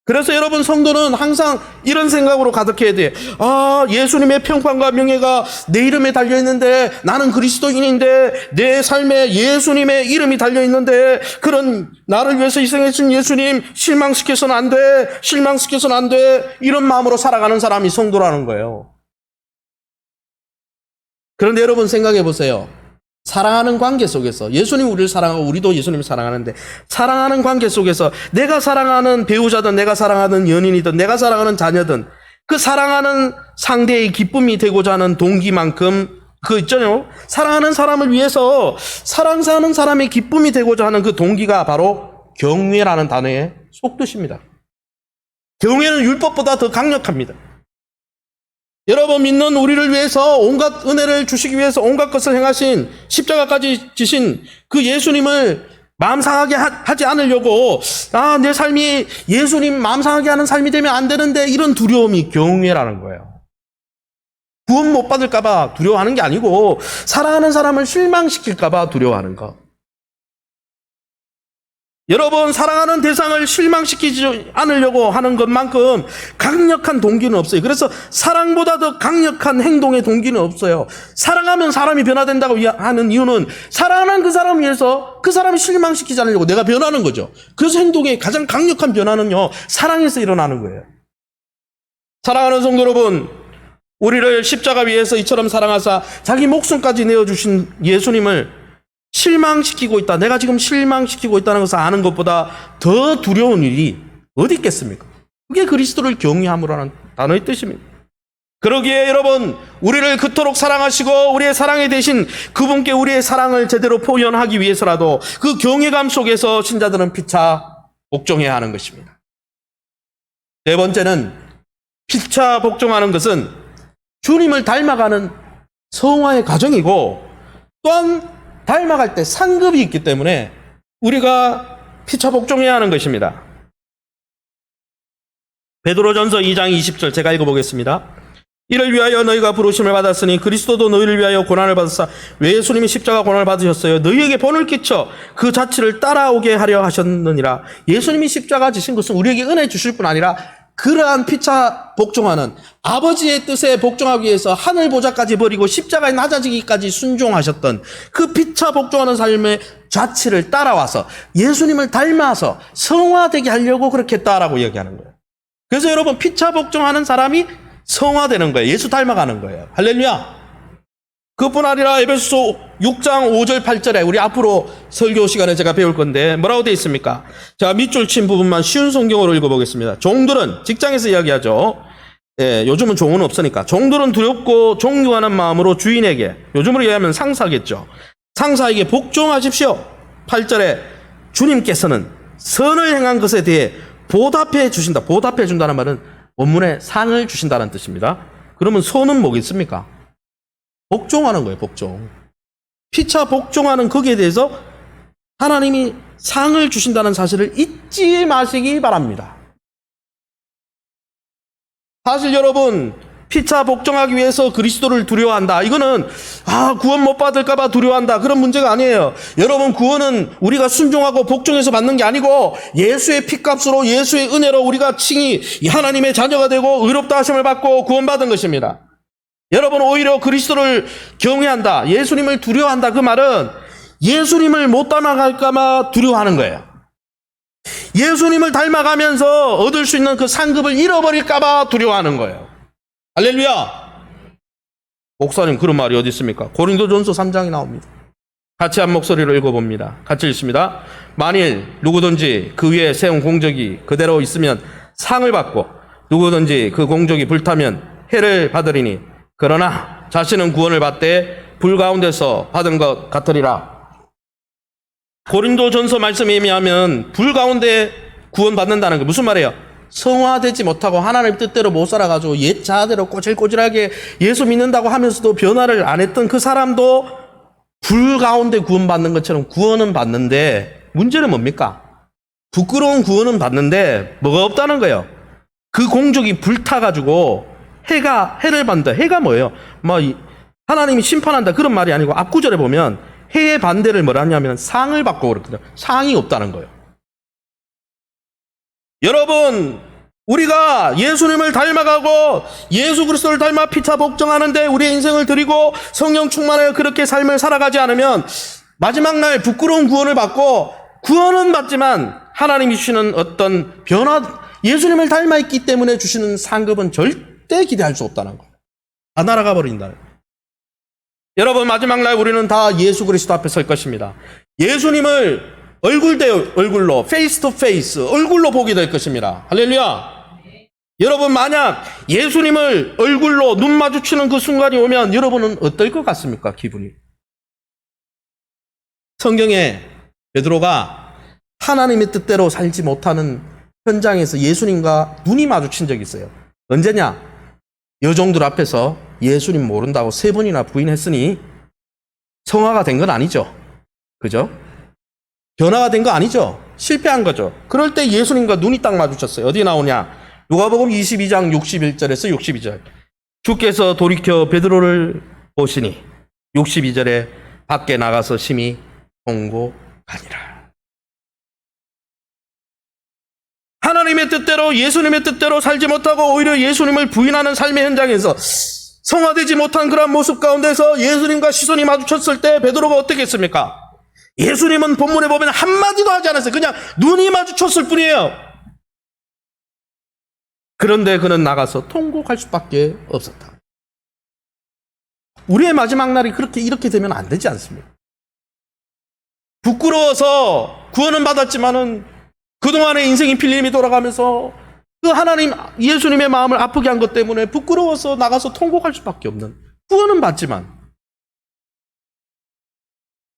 그래서 여러분, 성도는 항상 이런 생각으로 가득해야 돼. 아, 예수님의 평판과 명예가 내 이름에 달려있는데, 나는 그리스도인인데, 내 삶에 예수님의 이름이 달려있는데, 그런 나를 위해서 희생해준 예수님 실망시켜서는 안 돼, 실망시켜서는 안 돼, 이런 마음으로 살아가는 사람이 성도라는 거예요. 그런데 여러분 생각해 보세요. 사랑하는 관계 속에서 예수님 우리를 사랑하고 우리도 예수님을 사랑하는데, 사랑하는 관계 속에서 내가 사랑하는 배우자든 내가 사랑하는 연인이든 내가 사랑하는 자녀든 그 사랑하는 상대의 기쁨이 되고자 하는 동기만큼 그 있잖아요. 사랑하는 사람을 위해서 사랑하는 사람의 기쁨이 되고자 하는 그 동기가 바로 경외라는 단어의 속뜻입니다. 경외는 율법보다 더 강력합니다. 여러분, 믿는 우리를 위해서 온갖 은혜를 주시기 위해서 온갖 것을 행하신, 십자가까지 지신 그 예수님을 마음 상하게 하지 않으려고, 아, 내 삶이 예수님 마음 상하게 하는 삶이 되면 안 되는데, 이런 두려움이 경외라는 거예요. 구원 못 받을까봐 두려워하는 게 아니고 사랑하는 사람을 실망시킬까봐 두려워하는 것. 여러분, 사랑하는 대상을 실망시키지 않으려고 하는 것만큼 강력한 동기는 없어요. 그래서 사랑보다 더 강력한 행동의 동기는 없어요. 사랑하면 사람이 변화된다고 하는 이유는 사랑하는 그 사람을 위해서 그 사람을 실망시키지 않으려고 내가 변하는 거죠. 그래서 행동의 가장 강력한 변화는요, 사랑에서 일어나는 거예요. 사랑하는 성도 여러분, 우리를 십자가 위에서 이처럼 사랑하사 자기 목숨까지 내어주신 예수님을 실망시키고 있다, 내가 지금 실망시키고 있다는 것을 아는 것보다 더 두려운 일이 어디 있겠습니까? 그게 그리스도를 경외함으로라는 단어의 뜻입니다. 그러기에 여러분, 우리를 그토록 사랑하시고 우리의 사랑에 대신 그분께 우리의 사랑을 제대로 표현하기 위해서라도 그 경외감 속에서 신자들은 피차 복종해야 하는 것입니다. 네 번째는, 피차 복종하는 것은 주님을 닮아가는 성화의 과정이고, 또한 닮아갈 때 상급이 있기 때문에 우리가 피차 복종해야 하는 것입니다. 베드로전서 2장 20절 제가 읽어보겠습니다. 이를 위하여 너희가 부르심을 받았으니 그리스도도 너희를 위하여 고난을 받으사 왜 예수님이 십자가 고난을 받으셨어요? 너희에게 본을 끼쳐 그 자취를 따라오게 하려 하셨느니라. 예수님이 십자가 지신 것은 우리에게 은혜 주실 뿐 아니라 그러한 피차 복종하는 아버지의 뜻에 복종하기 위해서 하늘 보좌까지 버리고 십자가에 낮아지기까지 순종하셨던 그 피차 복종하는 삶의 자취를 따라와서 예수님을 닮아서 성화되게 하려고 그렇게 했다라고 얘기하는 거예요. 그래서 여러분, 피차 복종하는 사람이 성화되는 거예요. 예수 닮아가는 거예요. 할렐루야. 그뿐 아니라 에베소서 6장 5절 8절에 우리 앞으로 설교 시간에 제가 배울 건데 뭐라고 되어 있습니까? 자, 밑줄 친 부분만 쉬운 성경으로 읽어보겠습니다. 종들은, 직장에서 이야기하죠. 예, 요즘은 종은 없으니까. 종들은 두렵고 존경하는 마음으로 주인에게, 요즘으로 얘기하면 상사겠죠, 상사에게 복종하십시오. 8절에 주님께서는 선을 행한 것에 대해 보답해 주신다. 보답해 준다는 말은 원문에 상을 주신다는 뜻입니다. 그러면 선은 뭐겠습니까? 복종하는 거예요, 복종. 피차 복종하는 거기에 대해서 하나님이 상을 주신다는 사실을 잊지 마시기 바랍니다. 사실 여러분, 피차 복종하기 위해서 그리스도를 두려워한다, 이거는 구원 못 받을까봐 두려워한다, 그런 문제가 아니에요. 여러분, 구원은 우리가 순종하고 복종해서 받는 게 아니고 예수의 피값으로, 예수의 은혜로 우리가 칭히 하나님의 자녀가 되고 의롭다 하심을 받고 구원받은 것입니다. 여러분, 오히려 그리스도를 경외한다, 예수님을 두려워한다, 그 말은 예수님을 못 닮아갈까봐 두려워하는 거예요. 예수님을 닮아가면서 얻을 수 있는 그 상급을 잃어버릴까봐 두려워하는 거예요. 할렐루야! 목사님 그런 말이 어디 있습니까? 고린도전서 3장이 나옵니다. 같이 한 목소리로 읽어봅니다. 같이 읽습니다. 만일 누구든지 그 위에 세운 공적이 그대로 있으면 상을 받고 누구든지 그 공적이 불타면 해를 받으리니 그러나 자신은 구원을 받되 불 가운데서 받은 것 같으리라. 고린도전서 말씀에 의하면 불 가운데 구원받는다는 게 무슨 말이에요? 성화되지 못하고 하나님 뜻대로 못 살아가지고 옛 자아대로 꼬질꼬질하게 예수 믿는다고 하면서도 변화를 안 했던 그 사람도 불 가운데 구원받는 것처럼 구원은 받는데 문제는 뭡니까? 부끄러운 구원은 받는데 뭐가 없다는 거예요. 그 공적이 불타가지고 해를 받는다. 해가 뭐예요? 하나님이 심판한다 그런 말이 아니고 앞구절에 보면 해의 반대를 뭐라 하냐면 상을 받고 그렇거든요. 상이 없다는 거예요. 여러분, 우리가 예수님을 닮아가고 예수 그리스도를 닮아 피차 복종하는데 우리의 인생을 드리고 성령 충만하여 그렇게 삶을 살아가지 않으면 마지막 날 부끄러운 구원을 받고 구원은 받지만 하나님이 주시는 어떤 예수님을 닮아 있기 때문에 주시는 상급은 절대 기대할 수 없다는 거예요. 다 날아가 버린다는 거예요. 여러분, 마지막 날 우리는 다 예수 그리스도 앞에 설 것입니다. 예수님을 얼굴 대 얼굴로, 페이스 투 페이스, 얼굴로 보게 될 것입니다. 할렐루야. 여러분, 만약 예수님을 얼굴로 눈 마주치는 그 순간이 오면 여러분은 어떨 것 같습니까? 기분이. 성경에 베드로가 하나님의 뜻대로 살지 못하는 현장에서 예수님과 눈이 마주친 적이 있어요. 언제냐? 여종들 앞에서 예수님 모른다고 3번이나 부인했으니 성화가 된 건 아니죠. 그죠? 변화가 된 거 아니죠. 실패한 거죠. 그럴 때 예수님과 눈이 딱 마주쳤어요. 어디 나오냐? 누가복음 22장 61절에서 62절. 주께서 돌이켜 베드로를 보시니 62절에 밖에 나가서 심히 통곡하니라. 하나님의 뜻대로 예수님의 뜻대로 살지 못하고 오히려 예수님을 부인하는 삶의 현장에서 성화되지 못한 그런 모습 가운데서 예수님과 시선이 마주쳤을 때 베드로가 어떻게 했습니까? 예수님은 본문에 보면 한마디도 하지 않았어요. 그냥 눈이 마주쳤을 뿐이에요. 그런데 그는 나가서 통곡할 수밖에 없었다. 우리의 마지막 날이 이렇게 되면 안 되지 않습니까? 부끄러워서 구원은 받았지만은 그동안의 인생이 필름이 돌아가면서 그 하나님, 예수님의 마음을 아프게 한 것 때문에 부끄러워서 나가서 통곡할 수밖에 없는, 구원은 받지만.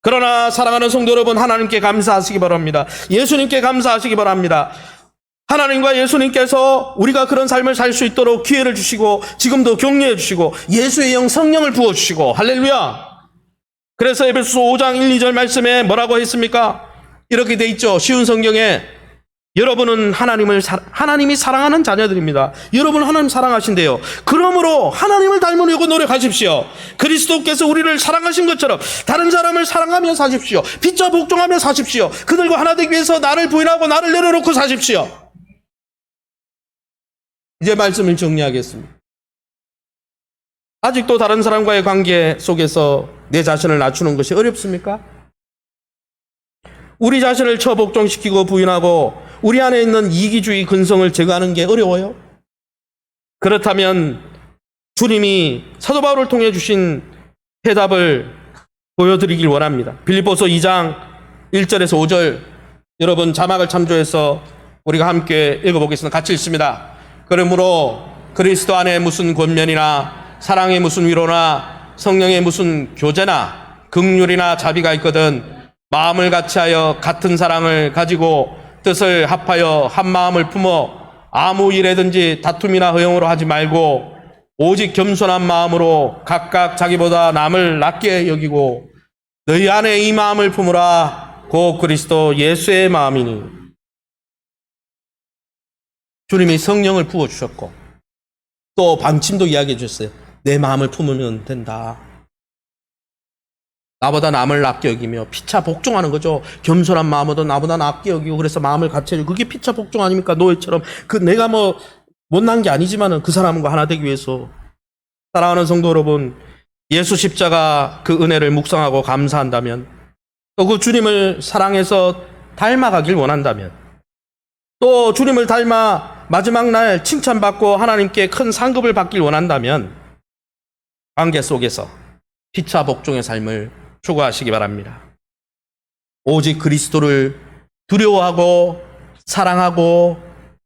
그러나 사랑하는 성도 여러분, 하나님께 감사하시기 바랍니다. 예수님께 감사하시기 바랍니다. 하나님과 예수님께서 우리가 그런 삶을 살 수 있도록 기회를 주시고 지금도 격려해 주시고 예수의 영 성령을 부어주시고, 할렐루야. 그래서 에베소서 5장 1, 2절 말씀에 뭐라고 했습니까? 이렇게 돼 있죠. 쉬운 성경에. 여러분은 하나님이 사랑하는 자녀들입니다. 여러분 하나님 사랑하신대요. 그러므로 하나님을 닮으려고 노력하십시오. 그리스도께서 우리를 사랑하신 것처럼 다른 사람을 사랑하며 사십시오. 빛과 복종하며 사십시오. 그들과 하나 되기 위해서 나를 부인하고 나를 내려놓고 사십시오. 이제 말씀을 정리하겠습니다. 아직도 다른 사람과의 관계 속에서 내 자신을 낮추는 것이 어렵습니까? 우리 자신을 처복종시키고 부인하고 우리 안에 있는 이기주의 근성을 제거하는 게 어려워요? 그렇다면 주님이 사도 바울을 통해 주신 해답을 보여드리길 원합니다. 빌립보서 2장 1절에서 5절, 여러분 자막을 참조해서 우리가 함께 읽어보겠습니다. 같이 읽습니다. 그러므로 그리스도 안에 무슨 권면이나 사랑의 무슨 위로나 성령의 무슨 교제나 긍휼이나 자비가 있거든 마음을 같이하여 같은 사랑을 가지고 뜻을 합하여 한 마음을 품어 아무 일에든지 다툼이나 허용으로 하지 말고 오직 겸손한 마음으로 각각 자기보다 남을 낮게 여기고 너희 안에 이 마음을 품으라. 곧 그리스도 예수의 마음이니. 주님이 성령을 부어주셨고 또 방침도 이야기해 주셨어요. 내 마음을 품으면 된다. 나보다 남을 낮게 여기며 피차 복종하는 거죠. 겸손한 마음으로 나보다 낮게 여기고 그래서 마음을 같이 해주고 그게 피차 복종 아닙니까? 노예처럼 내가 못난 게 아니지만은 그 사람과 하나 되기 위해서. 사랑하는 성도 여러분, 예수 십자가 그 은혜를 묵상하고 감사한다면 또 그 주님을 사랑해서 닮아가길 원한다면 또 주님을 닮아 마지막 날 칭찬받고 하나님께 큰 상급을 받길 원한다면 관계 속에서 피차 복종의 삶을 추구하시기 바랍니다. 오직 그리스도를 두려워하고 사랑하고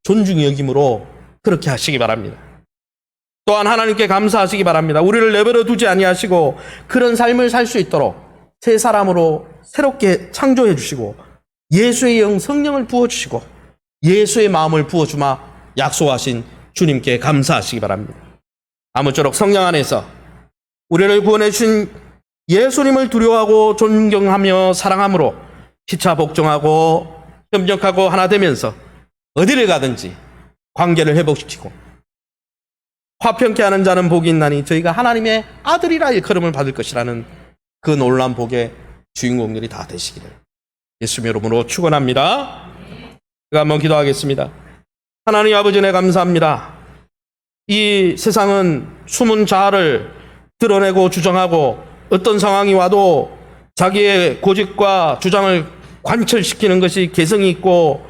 존중히 여김으로 그렇게 하시기 바랍니다. 또한 하나님께 감사하시기 바랍니다. 우리를 내버려 두지 아니하시고 그런 삶을 살 수 있도록 새 사람으로 새롭게 창조해 주시고 예수의 영 성령을 부어주시고 예수의 마음을 부어주마 약속하신 주님께 감사하시기 바랍니다. 아무쪼록 성령 안에서 우리를 구원해 주신 예수님을 두려워하고 존경하며 사랑함으로 피차 복종하고 협력하고 하나 되면서 어디를 가든지 관계를 회복시키고 화평케 하는 자는 복이 있나니 저희가 하나님의 아들이라 일컬음을 받을 것이라는 그 놀라운 복의 주인공들이 다 되시기를 예수님 이름으로 축원합니다. 제가 한번 기도하겠습니다. 하나님 아버지, 네 감사합니다. 이 세상은 숨은 자아를 드러내고 주장하고 어떤 상황이 와도 자기의 고집과 주장을 관철시키는 것이 개성이 있고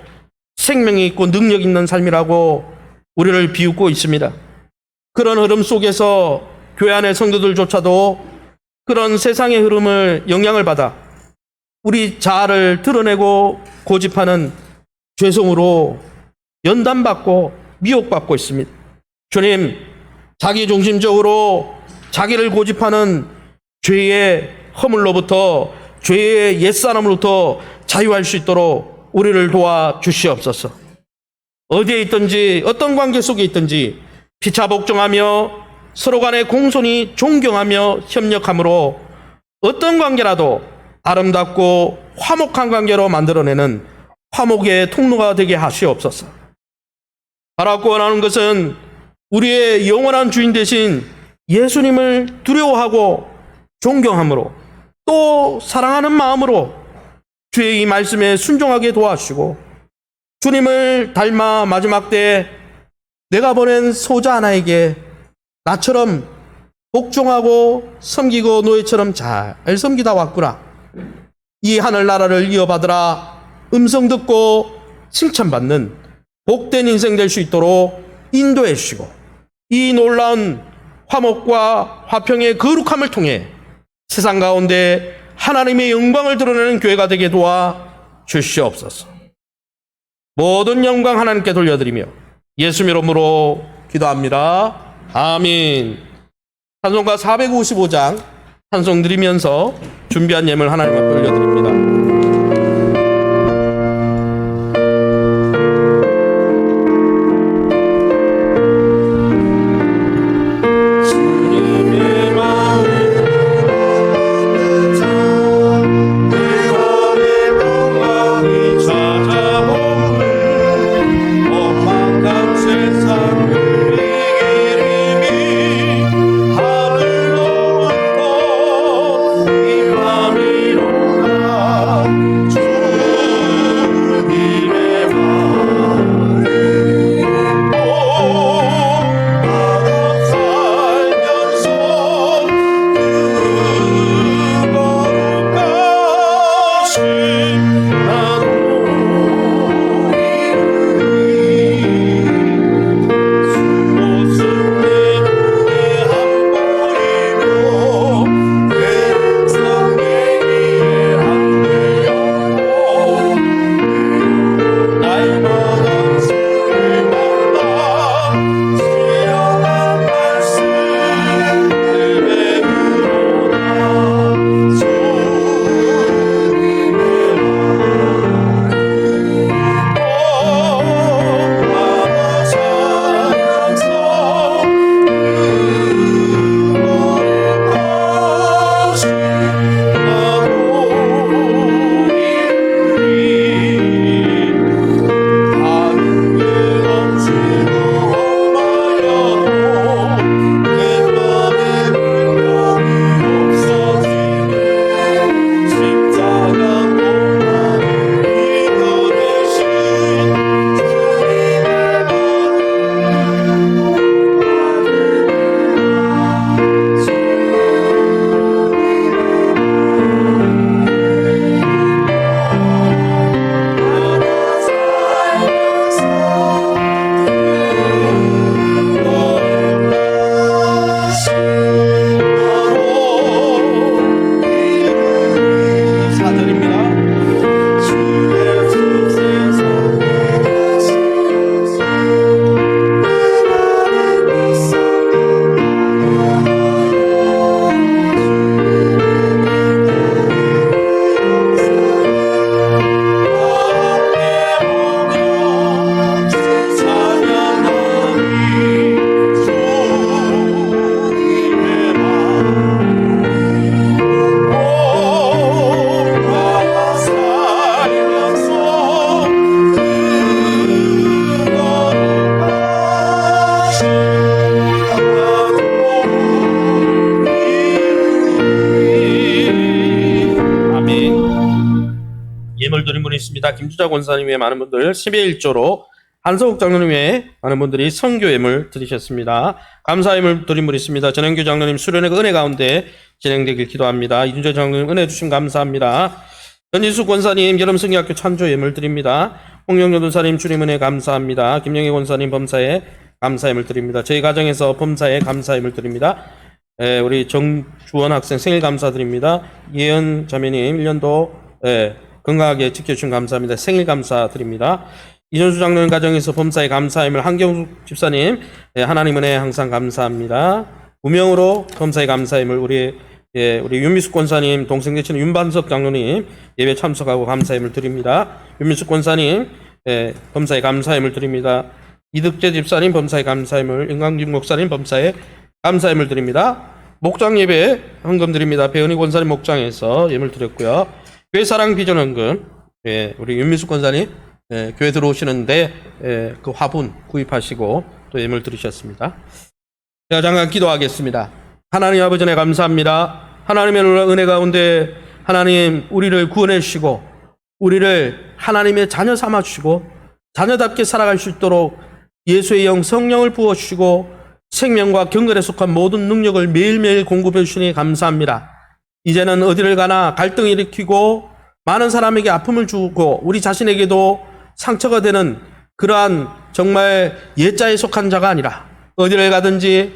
생명이 있고 능력 있는 삶이라고 우리를 비웃고 있습니다. 그런 흐름 속에서 교회 안의 성도들조차도 그런 세상의 흐름을 영향을 받아 우리 자아를 드러내고 고집하는 죄성으로 연단받고 미혹받고 있습니다. 주님, 자기중심적으로 자기를 고집하는 죄의 허물로부터 죄의 옛사람으로부터 자유할 수 있도록 우리를 도와주시옵소서. 어디에 있든지 어떤 관계 속에 있든지 피차 복종하며 서로 간의 공손히 존경하며 협력함으로 어떤 관계라도 아름답고 화목한 관계로 만들어내는 화목의 통로가 되게 하시옵소서. 바라고 원하는 것은 우리의 영원한 주인 되신 예수님을 두려워하고 존경함으로 또 사랑하는 마음으로 주의 이 말씀에 순종하게 도와주시고 주님을 닮아 마지막 때 내가 보낸 소자 하나에게 나처럼 복종하고 섬기고 노예처럼 잘 섬기다 왔구나. 이 하늘나라를 이어받으라 음성 듣고 칭찬받는 복된 인생 될 수 있도록 인도해 주시고 이 놀라운 화목과 화평의 거룩함을 통해 세상 가운데 하나님의 영광을 드러내는 교회가 되게 도와 주시옵소서. 모든 영광 하나님께 돌려드리며 예수 이름으로 기도합니다. 아멘. 찬송가 455장 찬송 드리면서 준비한 예물 하나님 앞에 올려드립니다. 하늘로부터 이 밤이 오나 드립니다. 김주자 권사님 외에 많은 분들 10의 1조로 한서욱 장로님 외에 많은 분들이 선교 예물 드리셨습니다. 감사 예물 드린 분 있습니다. 전영규 장로님 수련회 은혜 가운데 진행되길 기도합니다. 이준재 장로님 은혜 주심 감사합니다. 전진숙 권사님 여름성경학교 찬조 예물 드립니다. 홍영조 도사님 주님 은혜 감사합니다. 김영희 권사님 범사에 감사 예물 드립니다. 저희 가정에서 범사에 감사 예물 드립니다. 우리 정주원 학생 생일 감사드립니다. 예은 자매님 1년도 건강하게 지켜주신 감사합니다. 생일 감사드립니다. 이전수 장로님 가정에서 범사에 감사함을 한경숙 집사님 하나님 은혜 항상 감사합니다. 무명으로 범사에 감사함을 우리 윤미숙 권사님 동생 되시는 윤반석 장로님 예배 참석하고 감사함을 드립니다. 윤미숙 권사님 범사에 감사함을 드립니다. 이득재 집사님 범사에 감사함을 임강진 목사님 범사에 감사함을 드립니다. 목장 예배 헌금 드립니다. 배은희 권사님 목장에서 예물 드렸고요. 교회사랑 비전 헌금 우리 윤미숙 권사님 교회 들어오시는데 그 화분 구입하시고 또 예물 드리셨습니다. 제가 잠깐 기도하겠습니다. 하나님 아버지 은혜 감사합니다. 하나님의 은혜 가운데 하나님 우리를 구원해 주시고 우리를 하나님의 자녀 삼아 주시고 자녀답게 살아갈 수 있도록 예수의 영 성령을 부어 주시고 생명과 경건에 속한 모든 능력을 매일매일 공급해 주시니 감사합니다. 이제는 어디를 가나 갈등을 일으키고 많은 사람에게 아픔을 주고 우리 자신에게도 상처가 되는 그러한 정말 예자에 속한 자가 아니라 어디를 가든지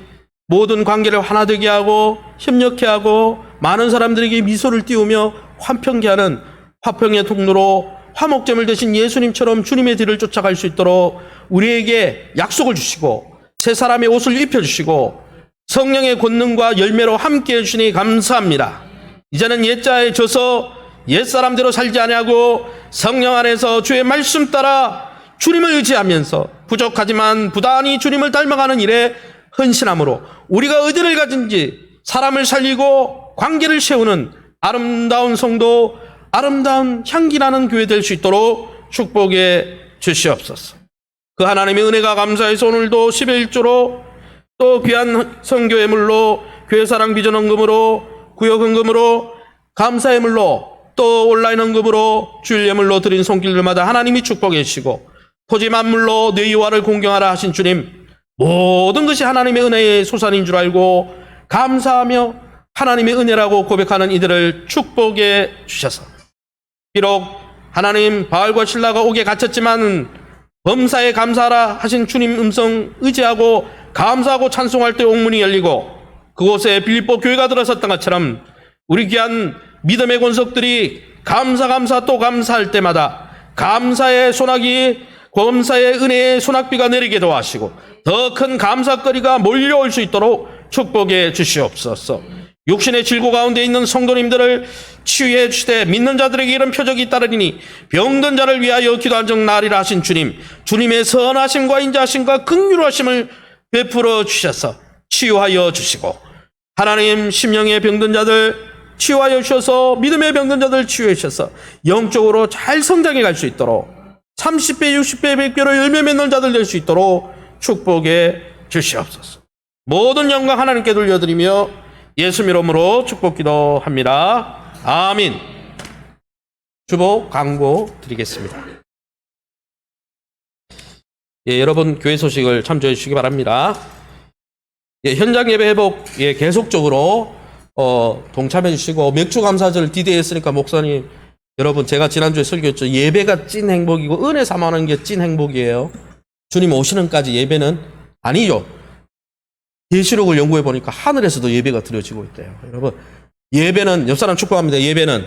모든 관계를 하나 되게 하고 협력해 하고 많은 사람들에게 미소를 띄우며 화평케 하는 화평의 통로로 화목제물 되신 예수님처럼 주님의 뒤를 쫓아갈 수 있도록 우리에게 약속을 주시고 새 사람의 옷을 입혀주시고 성령의 권능과 열매로 함께해 주시니 감사합니다. 이제는 옛자에 져서 옛사람대로 살지 아니하고 성령 안에서 주의 말씀 따라 주님을 의지하면서 부족하지만 부단히 주님을 닮아가는 일에 헌신함으로 우리가 어디를 가든지 사람을 살리고 관계를 세우는 아름다운 성도, 아름다운 향기나는 교회 될 수 있도록 축복해 주시옵소서. 그 하나님의 은혜가 감사해서 오늘도 11조로 또 귀한 선교 예물로 교회사랑 비전 헌금으로 구역 헌금으로 감사 예물로 또 온라인 헌금으로 주일 예물로 드린 손길들마다 하나님이 축복해 주시고 토지 만물로 내 여호와를 공경하라 하신 주님, 모든 것이 하나님의 은혜의 소산인 줄 알고 감사하며 하나님의 은혜라고 고백하는 이들을 축복해 주셔서 비록 하나님 바알과 신라가 옥에 갇혔지만 범사에 감사하라 하신 주님 음성 의지하고 감사하고 찬송할 때 옥문이 열리고 그곳에 빌립보 교회가 들어섰던 것처럼 우리 귀한 믿음의 권속들이 감사 또 감사할 때마다 감사의 소나기, 범사의 은혜의 소낙비가 내리게 도와주시고 더 큰 감사거리가 몰려올 수 있도록 축복해 주시옵소서. 육신의 질고 가운데 있는 성도님들을 치유해 주시되 믿는 자들에게 이런 표적이 따르리니 병든 자를 위하여 기도한 적 나리라 하신 주님, 주님의 선하심과 인자하심과 긍휼하심을 베풀어 주셔서 치유하여 주시고 하나님 심령의 병든 자들 치유하여 주셔서 믿음의 병든 자들 치유해 주셔서 영적으로 잘 성장해 갈 수 있도록 30배, 60배, 100배로 열매 맺는 자들 될 수 있도록 축복해 주시옵소서. 모든 영광 하나님께 돌려드리며 예수 이름으로 축복 기도합니다. 아멘. 주보 광고 드리겠습니다. 여러분 교회 소식을 참조해 주시기 바랍니다. 현장 예배 회복 계속적으로 동참해 주시고 맥주 감사절 디데이했으니까 목사님 여러분 제가 지난주에 설교했죠. 예배가 찐 행복이고 은혜 삼아하는 게 찐 행복이에요. 주님 오시는까지 예배는 아니죠. 계시록을 연구해 보니까 하늘에서도 예배가 드려지고 있대요. 여러분 예배는 옆사람 축복합니다. 예배는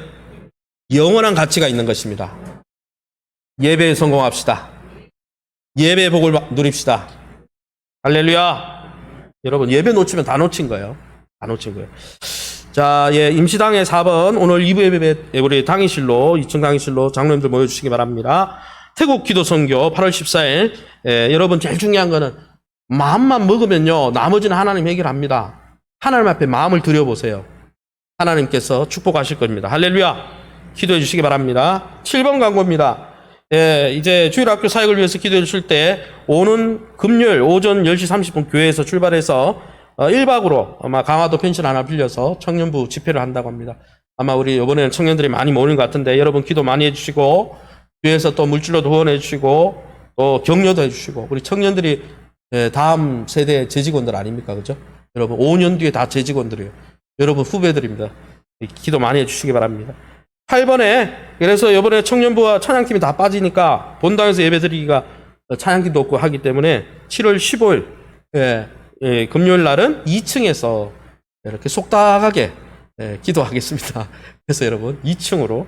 영원한 가치가 있는 것입니다. 예배에 성공합시다. 예배의 복을 누립시다. 할렐루야. 여러분 예배 놓치면 다 놓친 거예요. 다 놓친 거예요. 자, 임시당의 4번 오늘 2부 예배 우리 당의실로 2층 당의실로 장로님들 모여주시기 바랍니다. 태국 기도 선교 8월 14일 여러분 제일 중요한 거는 마음만 먹으면요 나머지는 하나님 해결합니다. 하나님 앞에 마음을 드려보세요. 하나님께서 축복하실 겁니다. 할렐루야. 기도해 주시기 바랍니다. 7번 광고입니다. 이제 주일학교 사역을 위해서 기도해 주실 때 오는 금요일 오전 10시 30분 교회에서 출발해서 1박으로 아마 강화도 펜션 하나 빌려서 청년부 집회를 한다고 합니다. 아마 우리 이번에는 청년들이 많이 모이는 것 같은데 여러분 기도 많이 해주시고 교회에서 또 물질로도 후원해 주시고 또 격려도 해 주시고 우리 청년들이 다음 세대 재직원들 아닙니까? 그죠? 여러분 5년 뒤에 다 재직원들이에요. 여러분 후배들입니다. 기도 많이 해 주시기 바랍니다. 8번에 그래서 이번에 청년부와 찬양팀이 다 빠지니까 본당에서 예배 드리기가 찬양팀도 없고 하기 때문에 7월 15일 금요일 날은 2층에서 이렇게 속닥하게 기도하겠습니다. 그래서 여러분 2층으로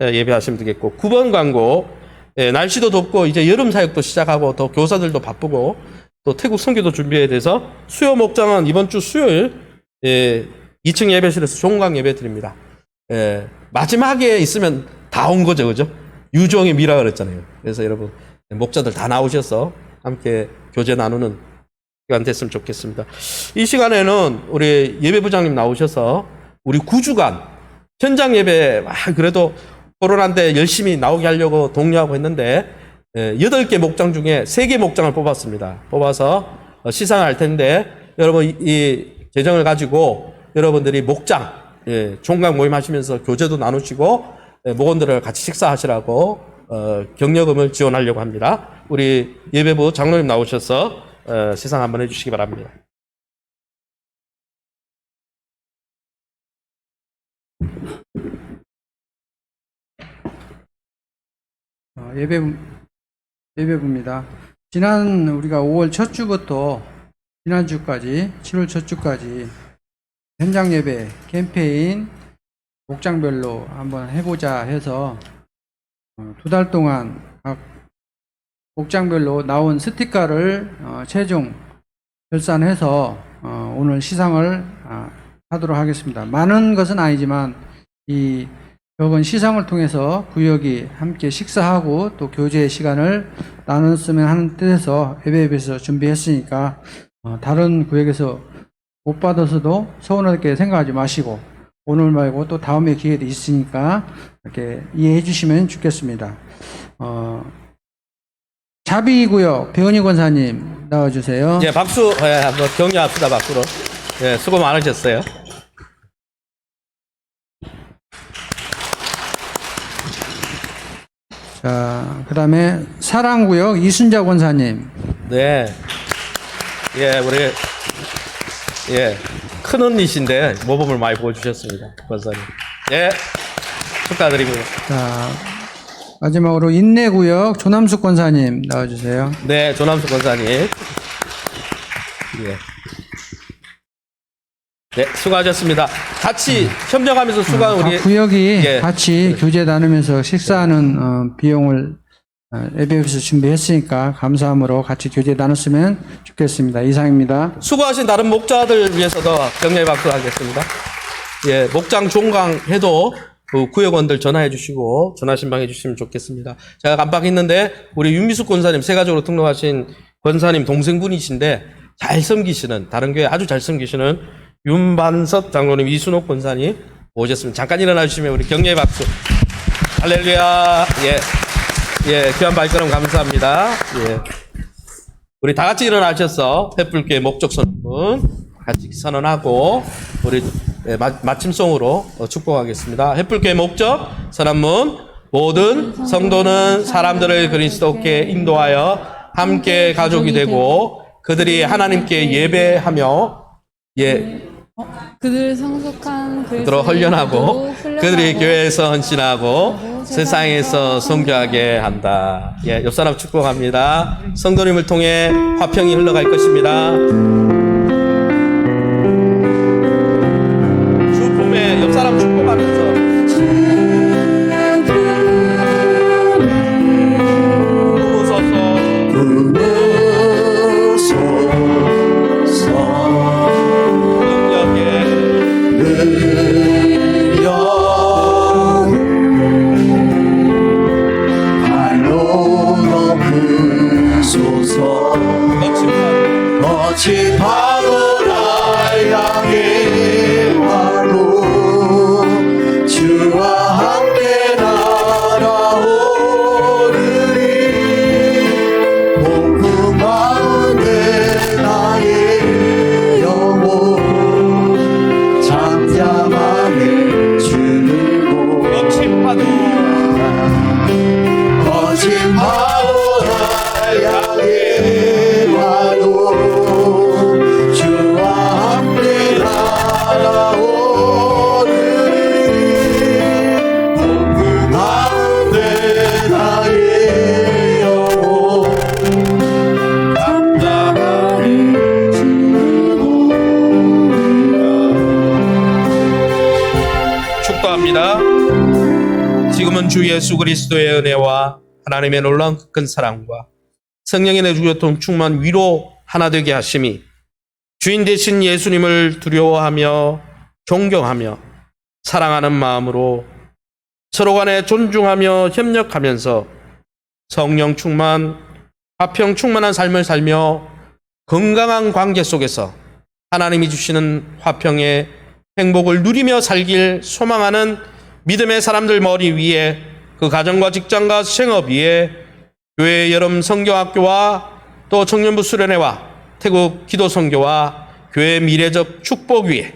예배하시면 되겠고 9번 광고 날씨도 덥고 이제 여름 사역도 시작하고 또 교사들도 바쁘고 또 태국 선교도 준비해야 돼서 수요 목장은 이번 주 수요일 2층 예배실에서 종강 예배 드립니다. 마지막에 있으면 다 온 거죠, 그죠? 유종의 미라 그랬잖아요. 그래서 여러분 목자들 다 나오셔서 함께 교제 나누는 시간 됐으면 좋겠습니다. 이 시간에는 우리 예배부장님 나오셔서 우리 9주간 현장 예배 그래도 코로나인데 열심히 나오게 하려고 독려하고 했는데 8개 목장 중에 3개 목장을 뽑았습니다. 뽑아서 시상할 텐데 여러분 이 재정을 가지고 여러분들이 목장 종강 모임 하시면서 교제도 나누시고 목원들을 같이 식사하시라고 격려금을 지원하려고 합니다. 우리 예배부 장로님 나오셔서 시상 한번 해주시기 바랍니다. 예배부입니다. 지난 우리가 5월 첫 주부터 지난주까지 7월 첫 주까지 현장 예배 캠페인 목장별로 한번 해보자 해서 2달 동안 각 목장별로 나온 스티커를 최종 결산해서 오늘 시상을 하도록 하겠습니다. 많은 것은 아니지만 이 이번 시상을 통해서 구역이 함께 식사하고 또 교제의 시간을 나눴으면 하는 뜻에서 예배에서 준비했으니까 다른 구역에서 못 받아서도 서운하게 생각하지 마시고 오늘 말고 또 다음에 기회도 있으니까 이렇게 이해해 주시면 좋겠습니다. 자비구역 배은희 권사님 나와주세요. 예, 박수 한번 격려합시다. 박수로. 예, 수고 많으셨어요. 자, 그 다음에 사랑구역 이순자 권사님. 네. 예, 우리, 큰 언니신데, 모범을 많이 보여주셨습니다. 권사님. 예, 축하드립니다. 자, 마지막으로 인내구역 조남숙 권사님 나와주세요. 네, 조남숙 권사님. 예. 네, 수고하셨습니다. 같이 협력하면서 수고한 우리. 구역이 같이 교제 나누면서 식사하는 비용을 예배에서 준비했으니까 감사함으로 같이 교제 나눴으면 좋겠습니다. 이상입니다. 수고하신 다른 목자들 위해서도 격려의 박수 하겠습니다. 예, 목장 종강해도 그 구역원들 전화해 주시고 전화 신방해 주시면 좋겠습니다. 제가 깜빡했는데 우리 윤미숙 권사님 세가족으로 등록하신 권사님 동생분이신데 잘 섬기시는 다른 교회 아주 잘 섬기시는 윤반석 장로님 이순옥 권사님 오셨습니다. 잠깐 일어나 주시면 우리 격려의 박수. 할렐루야. 예, 귀한 발걸음 감사합니다. 예. 우리 다 같이 일어나셔서 횃불교회 목적 선언문 같이 선언하고 우리 마침송으로 축복하겠습니다. 횃불교회 목적 선언문. 모든 성도는 사람들을 그리스도께 인도하여 함께 가족이 되고 그들이 하나님께 예배하며 그들 성숙한 그들로 헌련하고 그들이 교회에서 헌신하고 세상에서 선교하게 한다. 예, 옆 사람 축복합니다. 성도님을 통해 화평이 흘러갈 것입니다. 주 봄에 옆 사람 축복하면서 거친 파도를 향해 와도 주와 함께 날아오르리 폭풍 가운데 나의 영혼 잠잠하게 주고 거친 파도 주 예수 그리스도의 은혜와 하나님의 놀라운 큰 사랑과 성령의 내주교통 충만 위로 하나 되게 하심이 주인 되신 예수님을 두려워하며 존경하며 사랑하는 마음으로 서로 간에 존중하며 협력하면서 성령 충만, 화평 충만한 삶을 살며 건강한 관계 속에서 하나님이 주시는 화평의 행복을 누리며 살길 소망하는 믿음의 사람들 머리 위에 그 가정과 직장과 생업 위에 교회 여름 성경학교와 또 청년부 수련회와 태국 기도 선교와 교회 미래적 축복 위에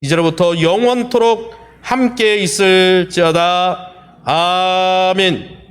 이제로부터 영원토록 함께 있을지어다. 아멘.